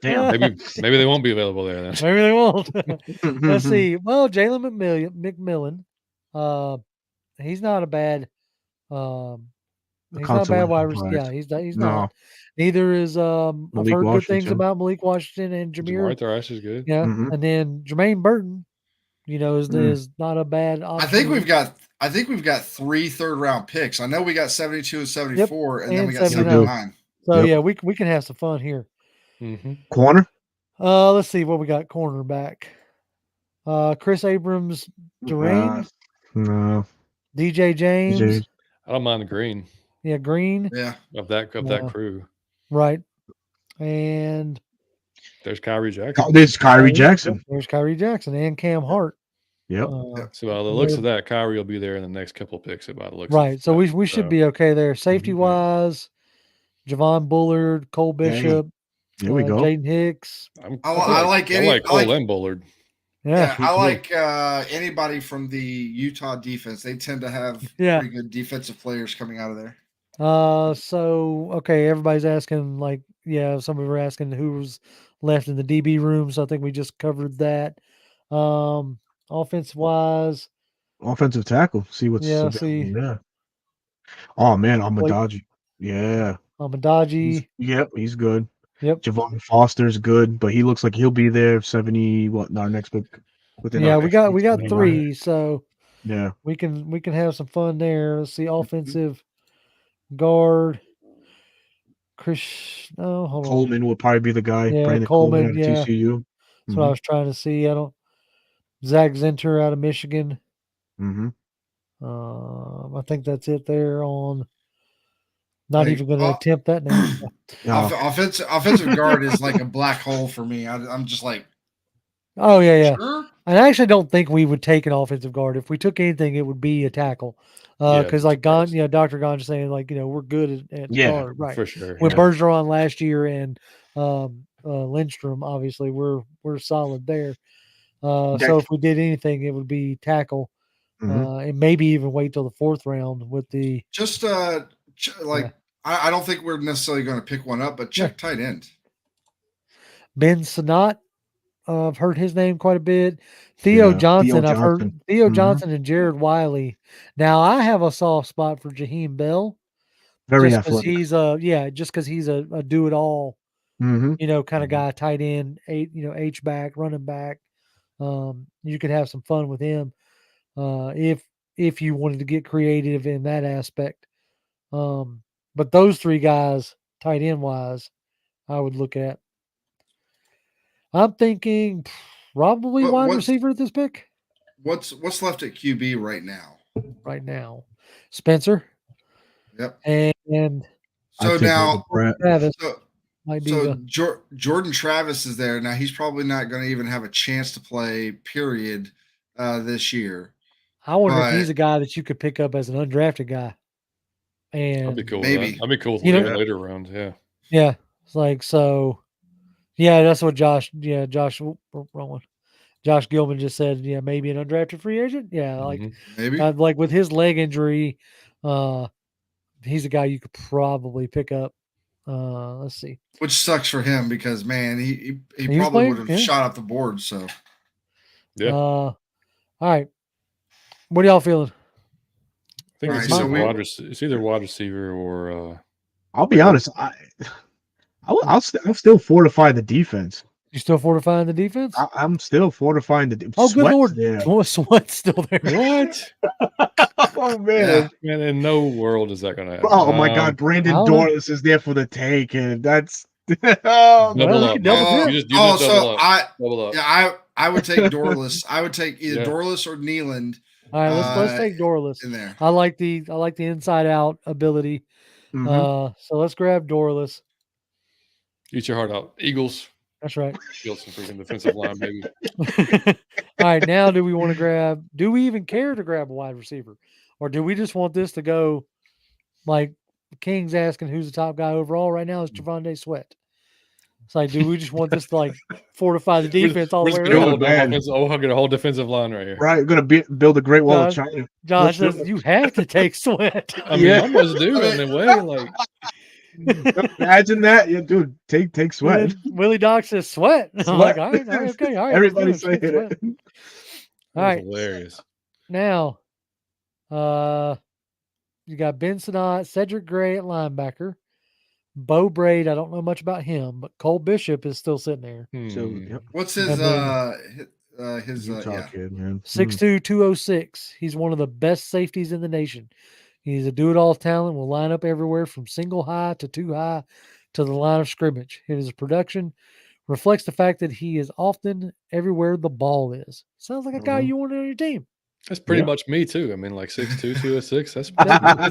Damn. Maybe they won't be available there then. Maybe they won't. Let's see. Well, Jalen McMillan. He's not a bad. He's not a bad wide receiver. Yeah, he's No. not. Neither is I've Malik heard good things Washington. about Malik Washington and Jamar Jameer. Thrash is good. Yeah, Mhm. and then Jermaine Burton. Is not a bad option. I think we've got 3 third-round picks. I know we got 72 and 74, and then and we got 79. 79. So Yep. yeah, we can have some fun here. Mm-hmm. Corner? Let's see what we got. Cornerback. Chris Abrams, Durain, No. DJ James. I don't mind the green Yeah, Green. Yeah. of that crew. Right. And There's Kyrie Jackson. There's Kyrie Jackson. there's Kyrie Jackson and Cam Hart. Yep. So by the looks of that, Kyrie will be there in the next couple of picks. By the looks, Right. of So that. we should be okay there. Safety wise, Javon Bullard, Cole Bishop, Here we go. Jaden Hicks. I like Cole and Bullard. Yeah. I like anybody from the Utah defense. They tend to have pretty good defensive players coming out of there. So okay, everybody's asking some people were asking who was left in the DB room. So I think we just covered that. Offensive wise, Offensive tackle. See what's available there. Oh man, Ahmadaji. Yeah. Amadaji. He's good. Yep. Javon Foster's good, but he looks like he'll be there 70. What? Our next pick. Yeah, we got 79. 3, so Yeah. we can have some fun there. Let's see, offensive guard. Hold on. Coleman would probably be the guy. Yeah, Brandon Coleman. out of Yeah, TCU. that's what I was trying to see. Zach Zenter out of Michigan. I think that's it there on. Not even going to attempt that name. Offensive guard is like a black hole for me. I'm just like, oh yeah. Sure? And I actually don't think we would take an offensive guard. If we took anything, it would be a tackle. Because like Dr. Gon's saying, like, we're good at guard, right? For sure. With Bergeron last year and Lindstrom, obviously, we're solid there. So if we did anything, it would be tackle, and maybe even wait till the 4th round with the I don't think we're necessarily going to pick one up, but check tight end. Ben Sanat. I've heard his name quite a bit. Theo Johnson. I've heard Theo Johnson and Jared Wiley. Now I have a soft spot for Jaheim Bell. Very just because athletic. just because he's a do it all, kind of guy, tight end, H back, running back. You could have some fun with him if you wanted to get creative in that aspect. But those 3 guys, tight end wise, I would look at. I'm thinking probably wide receiver at this pick. What's left at QB right now? Right now, Spencer. Yep. And so now Travis. Jordan Travis is there now. He's probably not going to even have a chance to play. Period. This year. I wonder if he's a guy that you could pick up as an undrafted guy. And I'd be cool. Maybe I'd be cool with later rounds. Yeah. Yeah. It's like so. Yeah, that's what Josh Gilman just said. Yeah, maybe an undrafted free agent. Yeah, like maybe like with his leg injury, he's a guy you could probably pick up. Let's see. Which sucks for him because man, he probably would have shot up the board. So yeah. All right. What are y'all feeling? I think it's either wide receiver or. I'll be honest. I'll still fortify the defense. You still fortifying the defense? I'm still fortifying the defense. Oh, good Lord. Oh, Sweat's still there. What? Oh, man. Yeah. Man, in no world is that going to happen. Oh, my God. Brandon Dorless is there for the take, and that's... double up. I would take Dorless. I would take either Dorless or Nealand. All right, let's take Dorless in there. I like the inside out ability. So let's grab Dorless. Eat your heart out, Eagles. That's right. Build some freaking defensive line, baby. All right, now do we even care to grab a wide receiver, or do we just want this to go like King's asking who's the top guy overall right now is Javonte Sweat? It's like, do we just want this to like fortify the defense all the way around? Get a whole defensive line right here. Right, going to build a great wall of China. Josh says you have to take Sweat. I mean, I almost do in a way. Like, imagine that, dude. Take Sweat. Willie Doc says Sweat. I'm like, all right, okay, all right. Everybody's saying it. All right, hilarious. Now, you got Ben Sinnott, Cedric Gray at linebacker. Bo Braid, I don't know much about him, but Cole Bishop is still sitting there. So, what's his Utah kid, man. 6'2", 206. He's one of the best safeties in the nation. He's a do-it-all talent, will line up everywhere from single high to two high to the line of scrimmage. His production reflects the fact that he is often everywhere the ball is. Sounds like a guy you want on your team. That's pretty much me too. I mean, like 6'2", 206. That's is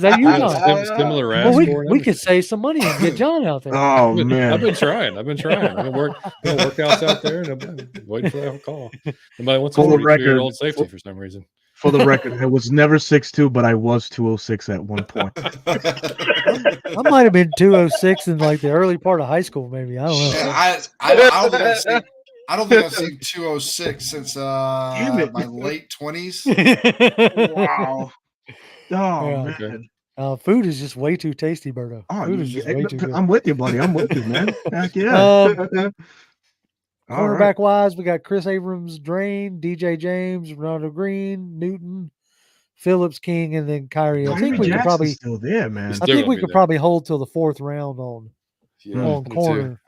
that you, John? Similar well, we could save some money and get John out there. Oh man, I've been trying. I'm doing workouts out there, and I'm waiting for that call. Nobody wants a 43-year-old safety for some reason. For the record, I was never 6'2", but I was 206 at one point. I might have been 206 in like the early part of high school, maybe. I don't know. I don't think I've seen 206 since my late 20s. Wow. Oh, man. Food is just way too tasty, Berto. Food is just way too good. I'm with you, buddy. I'm with you, man. Heck yeah. Cornerback wise, we got Chris Abrams, Drain, DJ James, Ronaldo Green, Newton, Phillips, King, and then Kyrie. I think Kyrie we could Jackson's probably. still there, man. He's I still think gonna we be could there. probably hold till the 4th round on Yeah, on me too. corner.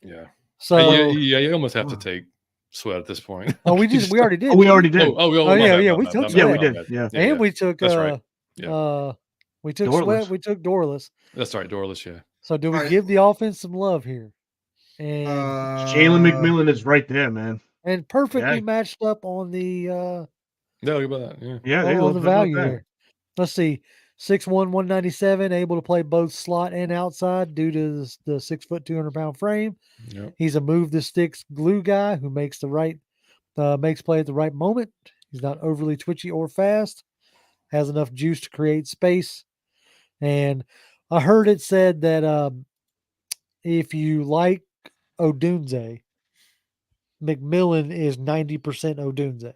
Yeah. So You almost have to take Sweat at this point. oh, we already did. Oh, we already Oh, did. my yeah, bad, yeah, my we bad, took my bad, Yeah, Sweat. we my did. bad. Yeah. And we took That's right. Yeah. We took Dorless. Sweat, we took Dorless. That's right, Dorless, yeah. So do we Right. give the offense some love here? And Jalen McMillan is right there, man. perfectly Yeah. matched up on the Yeah, look about that. Yeah. Yeah, they on love the about value that. there. Let's see. 6'1", 197, able to play both slot and outside due to the 6 foot, 200-pound frame. Yep. He's a move the sticks glue guy who makes makes play at the right moment. He's not overly twitchy or fast. Has enough juice to create space. And I heard it said that if you like Odunze, McMillan is 90% Odunze.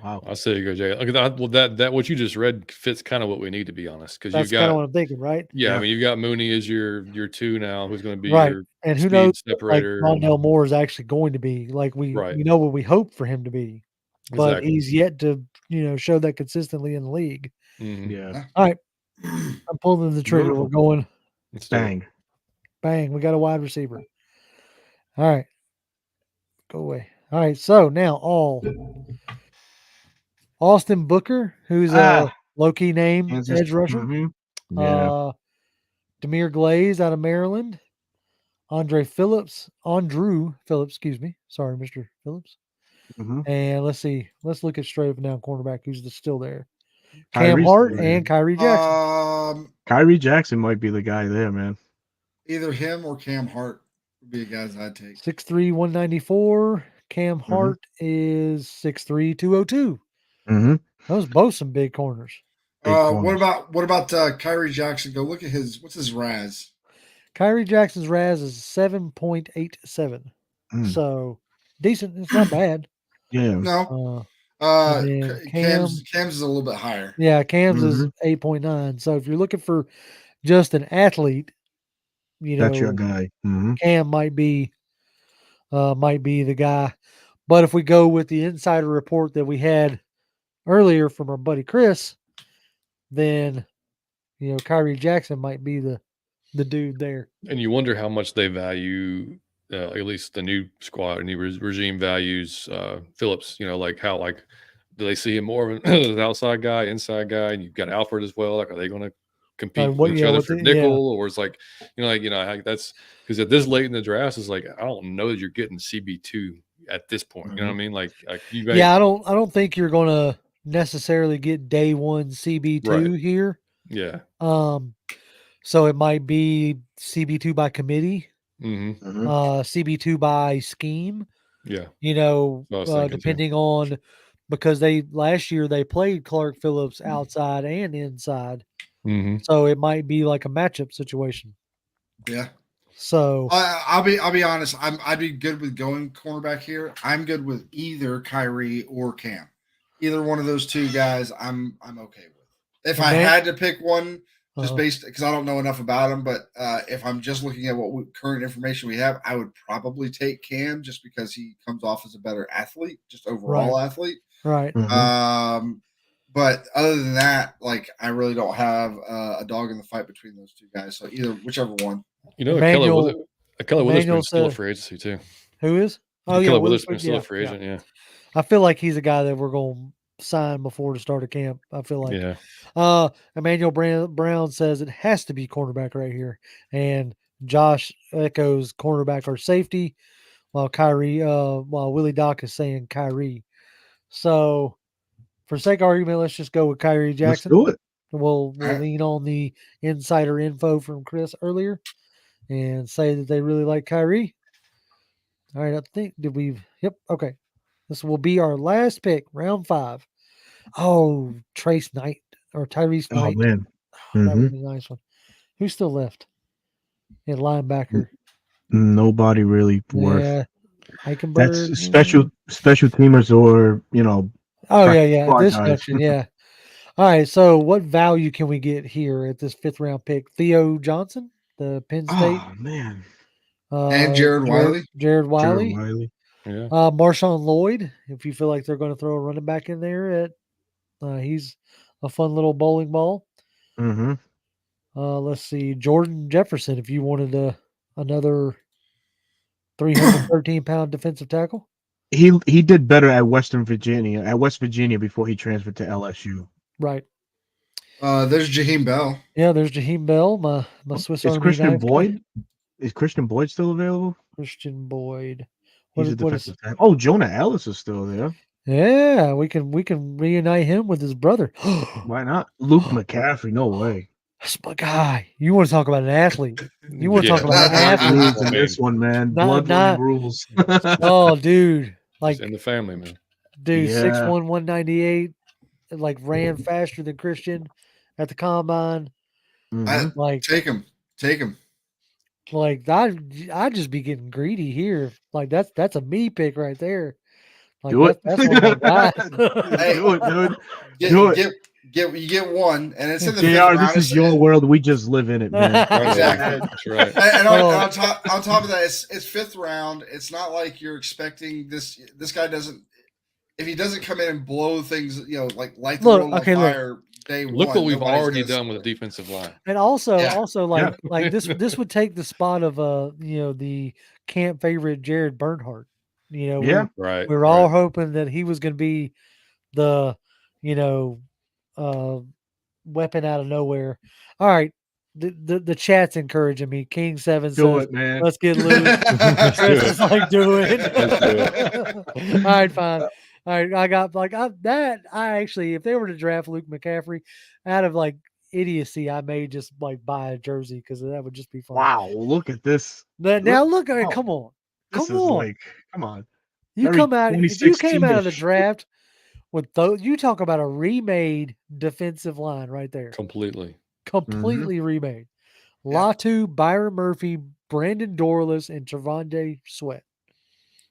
Wow. I say you go, Jay. Look at that. Well, that what you just read fits kind of what we need, to be honest. Because That's you've kind of got, what I'm thinking, right? yeah, I Yeah. mean, you've got Mooney as your 2 now, who's going to be Right. your And who speed knows like separator. Rondell Moore is actually going to be. Like we Right. know what we hope for him to be. But Exactly. he's yet to, show that consistently in the league. Mhm. Yeah. All right. I'm pulling the trigger. Beautiful. We're going Let's do it. Bang. bang. We got a wide receiver. All right. Go away. All right. So now Austin Booker, who's a low-key name Kansas. edge rusher. Mhm. Yeah. Demir Glaze out of Maryland. Andrew Phillips, excuse me. Sorry, Mr. Phillips. Mhm. And let's see. Let's look at straight up and down cornerback who's still there. Cam Kyrie's Hart still there. and Kyrie Jackson. Kyrie Jackson might be the guy there, man. Either him or Cam Hart would be the guys I'd take. 6'3", 194. Cam Hart is 6'3", 202. Mm-hmm. Those both some big corners. What about Kyrie Jackson? Go look at what's his RAS? Kyrie Jackson's RAS is 7.87. So decent. It's not bad. Yeah. No. And then Cam's is a little bit higher. Yeah, Cam's is 8.9. So if you're looking for just an athlete, that's your guy. Mm-hmm. Cam might be the guy. But if we go with the insider report that we had earlier from our buddy Chris, then Kyrie Jackson might be the dude there. And you wonder how much they value, at least the new squad, new regime values Phillips. Like how do they see him more of an outside guy, inside guy? And you've got Alfred as well. Like, are they going to compete with each other for nickel, or it's like, that's because at this late in the draft, it's like I don't know that you're getting CB2 at this point. You know what I mean? Like you. I don't think you're going to necessarily get day one CB2 here. Yeah. So it might be CB2 by committee, CB2 by scheme. Yeah. Depending on, because last year they played Clark Phillips outside and inside. So it might be like a matchup situation. Yeah. So I'll be honest. I'd be good with going cornerback here. I'm good with either Kyrie or Cam. Either one of those two guys, I'm okay with. If I had to pick one, just based because I don't know enough about him, but if I'm just looking at current information we have, I would probably take Cam just because he comes off as a better athlete, just overall athlete. Right. But other than that, like I really don't have a dog in the fight between those two guys. So whichever one. Akella Witherspoon's still a free agency too. Who is? Oh yeah, Witherspoon's still a free agent. Yeah. I feel like he's a guy that we're going to sign before the start of camp. I feel like. Yeah. Emmanuel Brown says it has to be cornerback right here, and Josh echoes cornerback or safety, while Willie Doc is saying Kyrie. So, for sake of argument, let's just go with Kyrie Jackson. Let's do it. We'll lean on the insider info from Chris earlier and say that they really like Kyrie. All right, I think yep, okay. This will be our last pick, round 5. Oh, Trace Knight or Tyrese Knight. Oh man. That would be a nice one. Who's still left? Yeah, linebacker. Nobody really worth. Yeah. Eichenberg. That's special teamers or Oh yeah. This section, yeah. All right. So what value can we get here at this 5th round pick? Theo Johnson, the Penn State. Oh man. And Jared Wiley. Jared Wiley. Yeah. Marshawn Lloyd, if you feel like they're going to throw a running back in there at He's a fun little bowling ball. Mm-hmm. Let's see, Jordan Jefferson. If you wanted another 313-pound defensive tackle, He did better at West Virginia before he transferred to LSU. right? There's Jaheim Bell. Yeah, there's Jaheim Bell, my Swiss Is Army Christian knife guy. Boyd? Is Christian Boyd still available? Christian Boyd. He's a What is? defensive tackle. Oh, Jonah Ellis is still there. Yeah, we can reunite him with his brother. Why not? Luke McCaffrey, no way. That's my guy. You want to talk about an athlete? You want to talk Yeah. about an athlete? Rules in this one, man. Bloodline rules. Oh, dude, Just in the family, man. dude, Yeah. 6'1", 198, like ran faster than Christian at the combine. Mhm. Like, Take him. like I just be getting greedy here. Like that's a me pick right there. Like Do it. that's one of my guys. Hey, Do it, dude. Do it. You get one, and it's in the JR, fifth round. this is your world. We just live in it, man. Exactly. That's right. And Oh. on top of that, it's fifth round. It's not like you're expecting this. This guy doesn't. If he doesn't come in and blow things, like light the world on fire day one. Look what we've nobody's already gonna done with the defensive line. And also Yeah. like this would take the spot of the camp favorite Jared Bernhardt. Yeah. Right. we were all hoping that he was going to be the weapon out of nowhere. All right, the chat's encouraging me. King 7 Do says, it, man. "Let's get loose." Chris is like, "Do it." All right, fine. All right, I got I actually, if they were to draft Luke McCaffrey, out of like idiocy, I may just like buy a jersey because that would just be fun. Wow, look at this. Now look at it. Wow. Come on. This Come is on. like, come on. You very come out if you came out of the 2016-ish. draft with those, you talk about a remade defensive line right there. Completely. Completely remade. Yeah. Latu, Byron Murphy, Brandon Dorless, and Trevonde Sweat.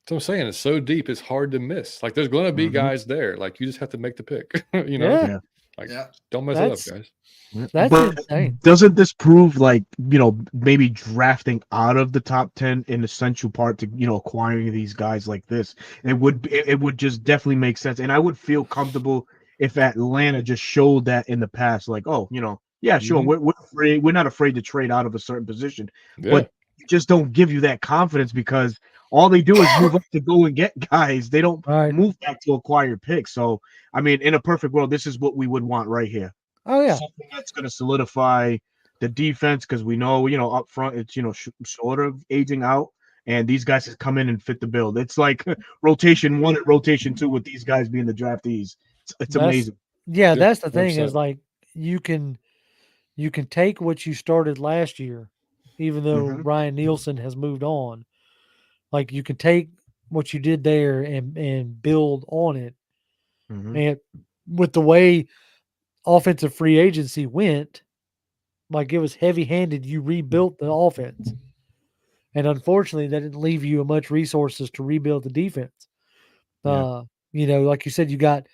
So I'm saying it's so deep, it's hard to miss. Like there's going to be Mhm. guys there. Like you just have to make the pick. Yeah. Like Yeah. don't mess That's- it up, guys. That's But insane. doesn't this prove like, maybe drafting out of the top 10 in essential part to, acquiring these guys like this? It would just definitely make sense. And I would feel comfortable if Atlanta just showed that in the past, like, oh, yeah, sure, Mhm. we're not afraid to trade out of a certain position, Yeah. but just don't give you that confidence because all they do is move up to go and get guys. They don't Right. move back to acquire picks. So, I mean, in a perfect world, this is what we would want right here. Oh yeah. Something that's going to solidify the defense because we know, up front, it's, sort of aging out, and these guys have come in and fit the bill. It's like rotation 1 and rotation 2 with these guys being the draftees. It's amazing. Yeah, Yeah, that's the thing 100%. is like you can take what you started last year, even though Mhm. Ryan Nielsen has moved on. Like you can take what you did there and build on it. Mhm. And with the way offensive free agency went, like it was heavy handed. You rebuilt the offense. And unfortunately, that didn't leave you much resources to rebuild the defense. Yeah. Like you said, you got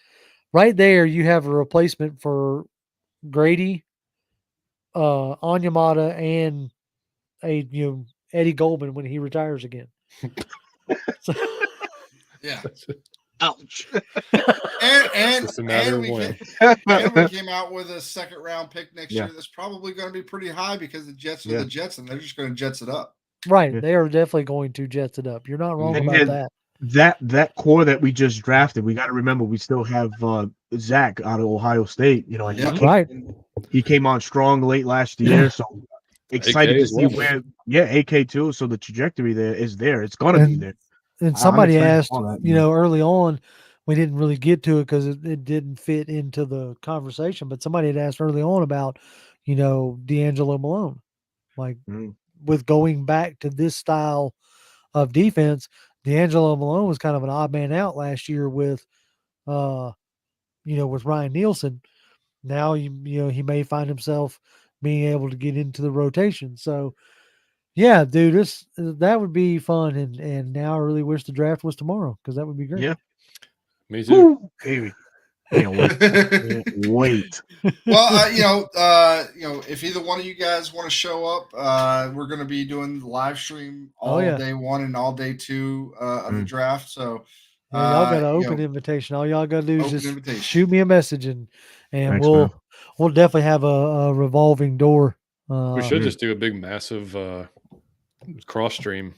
right there, you have a replacement for Grady, Onyemata, and Eddie Goldman when he retires again. So, Yeah. Ouch. And Just a matter of we when. came out with a second round pick next Yeah. year that's probably going to be pretty high because the Jets are Yeah. the Jets and they're just going to Jets it up. right. Yeah. They are definitely going to Jets it up. You're not wrong Mhm. about And that. that core that we just drafted, we got to remember we still have Zach out of Ohio State. And Yeah. Right. he came on strong late last year, so excited AK to as see well. where. Yeah, AK too. So the trajectory there is there. It's gonna be And- there. And I'm somebody excited asked, for that, man. early on, we didn't really get to it because it didn't fit into the conversation. But somebody had asked early on about, D'Angelo Malone, like Mm. with going back to this style of defense. D'Angelo Malone was kind of an odd man out last year with Ryan Nielsen. Now he may find himself being able to get into the rotation. So yeah, dude, that would be fun. And now I really wish the draft was tomorrow because that would be great. Yeah. Me too. Woo, baby. Can't wait. Can't wait. Well, if either one of you guys want to show up, we're going to be doing the live stream all yeah. day 1 and all day 2 of the draft. So Yeah, y'all got an You open know, invitation. All y'all gotta do is open just invitation. shoot me a message and Thanks, man. we'll definitely have a revolving door. We should Mhm. just do a big, massive cross stream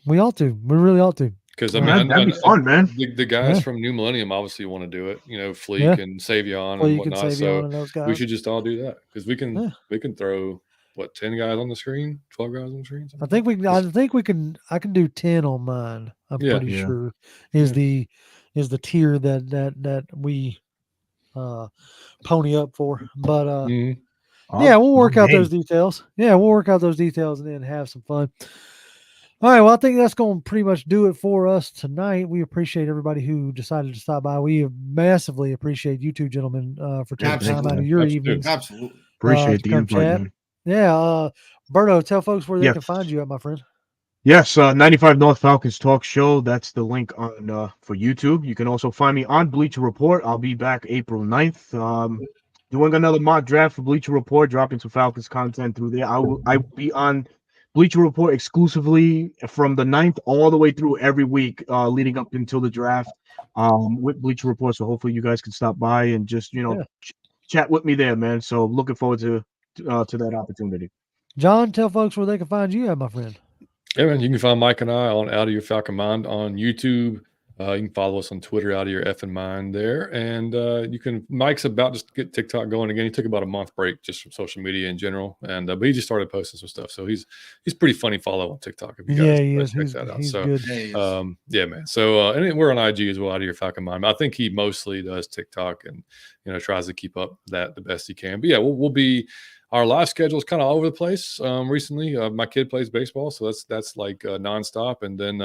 We ought to. We really ought to. because I Uh, mean, That'd be fun, man. the guys Yeah. from New Millennium obviously want to do it. You know, Yeah. Fleek and Savion Well, and you can whatnot. save you on So and those we guys. should just all do that because Yeah. we can throw what 10 guys on the screen, 12 guys on the screen. I something think like we. that? I think we can. I can do 10 on mine. I'm Yeah. pretty Yeah. sure is Yeah. the tier that we pony up for. But Mhm. yeah, we'll work I'm out those game. details. Yeah, we'll work out those details and then have some fun. All right. Well, I think that's going to pretty much do it for us tonight. We appreciate everybody who decided to stop by. We massively appreciate you two gentlemen for Yeah, taking thanks, time out of man. your Absolutely. evenings Absolutely. Appreciate to the come invite, chat. man. Yeah. Berto, tell folks where they Yes. can find you at, my friend. Yes, 95 North Falcons Talk Show. That's the link on for YouTube. You can also find me on Bleacher Report. I'll be back April 9th. Doing another mock draft for Bleacher Report, dropping some Falcons content through there. I will be on Bleacher Report exclusively from the 9th all the way through every week, leading up until the draft. With Bleacher Report. So hopefully you guys can stop by and just Yeah. chat with me there, man. So looking forward to that opportunity. John, tell folks where they can find you at, my friend. Yeah, man. You can find Mike and I on Out of Your Falcon Mind on YouTube. You can follow us on Twitter, Out of Your Effing Mind there. And Mike's about to get TikTok going again. He took about a month break just from social media in general. And but he just started posting some stuff. So he's pretty funny follow on TikTok if you guys Yeah, he is. check that out. He's So good. Yeah, he is. yeah, man. So and then we're on IG as well, Out of Your Falcon Mind. I think he mostly does TikTok and tries to keep up that the best he can. But yeah, we'll be our live schedule is kind of all over the place. Recently, my kid plays baseball, so that's like nonstop. And then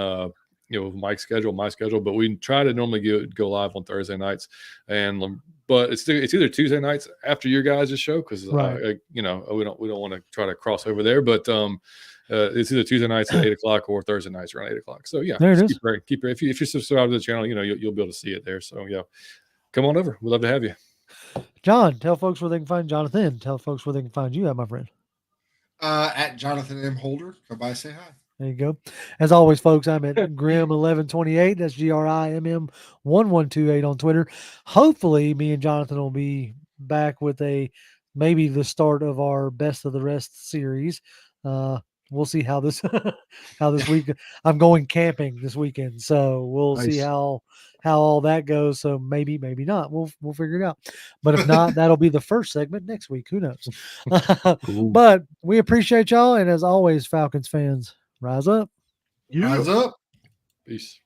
my schedule. But we try to normally go live on Thursday nights, but it's either Tuesday nights after your guys' show because Right. we don't want to try to cross over there. But it's either Tuesday nights at 8:00 or Thursday nights around 8:00. So yeah, There it just is. keep if you subscribe to the channel, you'll be able to see it there. So yeah, come on over. We'd love to have you. John, tell folks where they can find Johnathan. Tell folks where they can find you at, my friend. At Johnathan M. Holder. Come by, say hi. There you go. As always, folks, I'm at Grimm1128. That's GRIMM1128 on Twitter. Hopefully, me and Johnathan will be back with maybe the start of our Best of the Rest series. We'll see how this week. I'm going camping this weekend, so we'll see Nice. how all that goes. So maybe not. We'll figure it out. But if not, that'll be the first segment next week. Who knows? Cool. But we appreciate y'all, and as always, Falcons fans, rise up. Yeah. Rise up. Peace.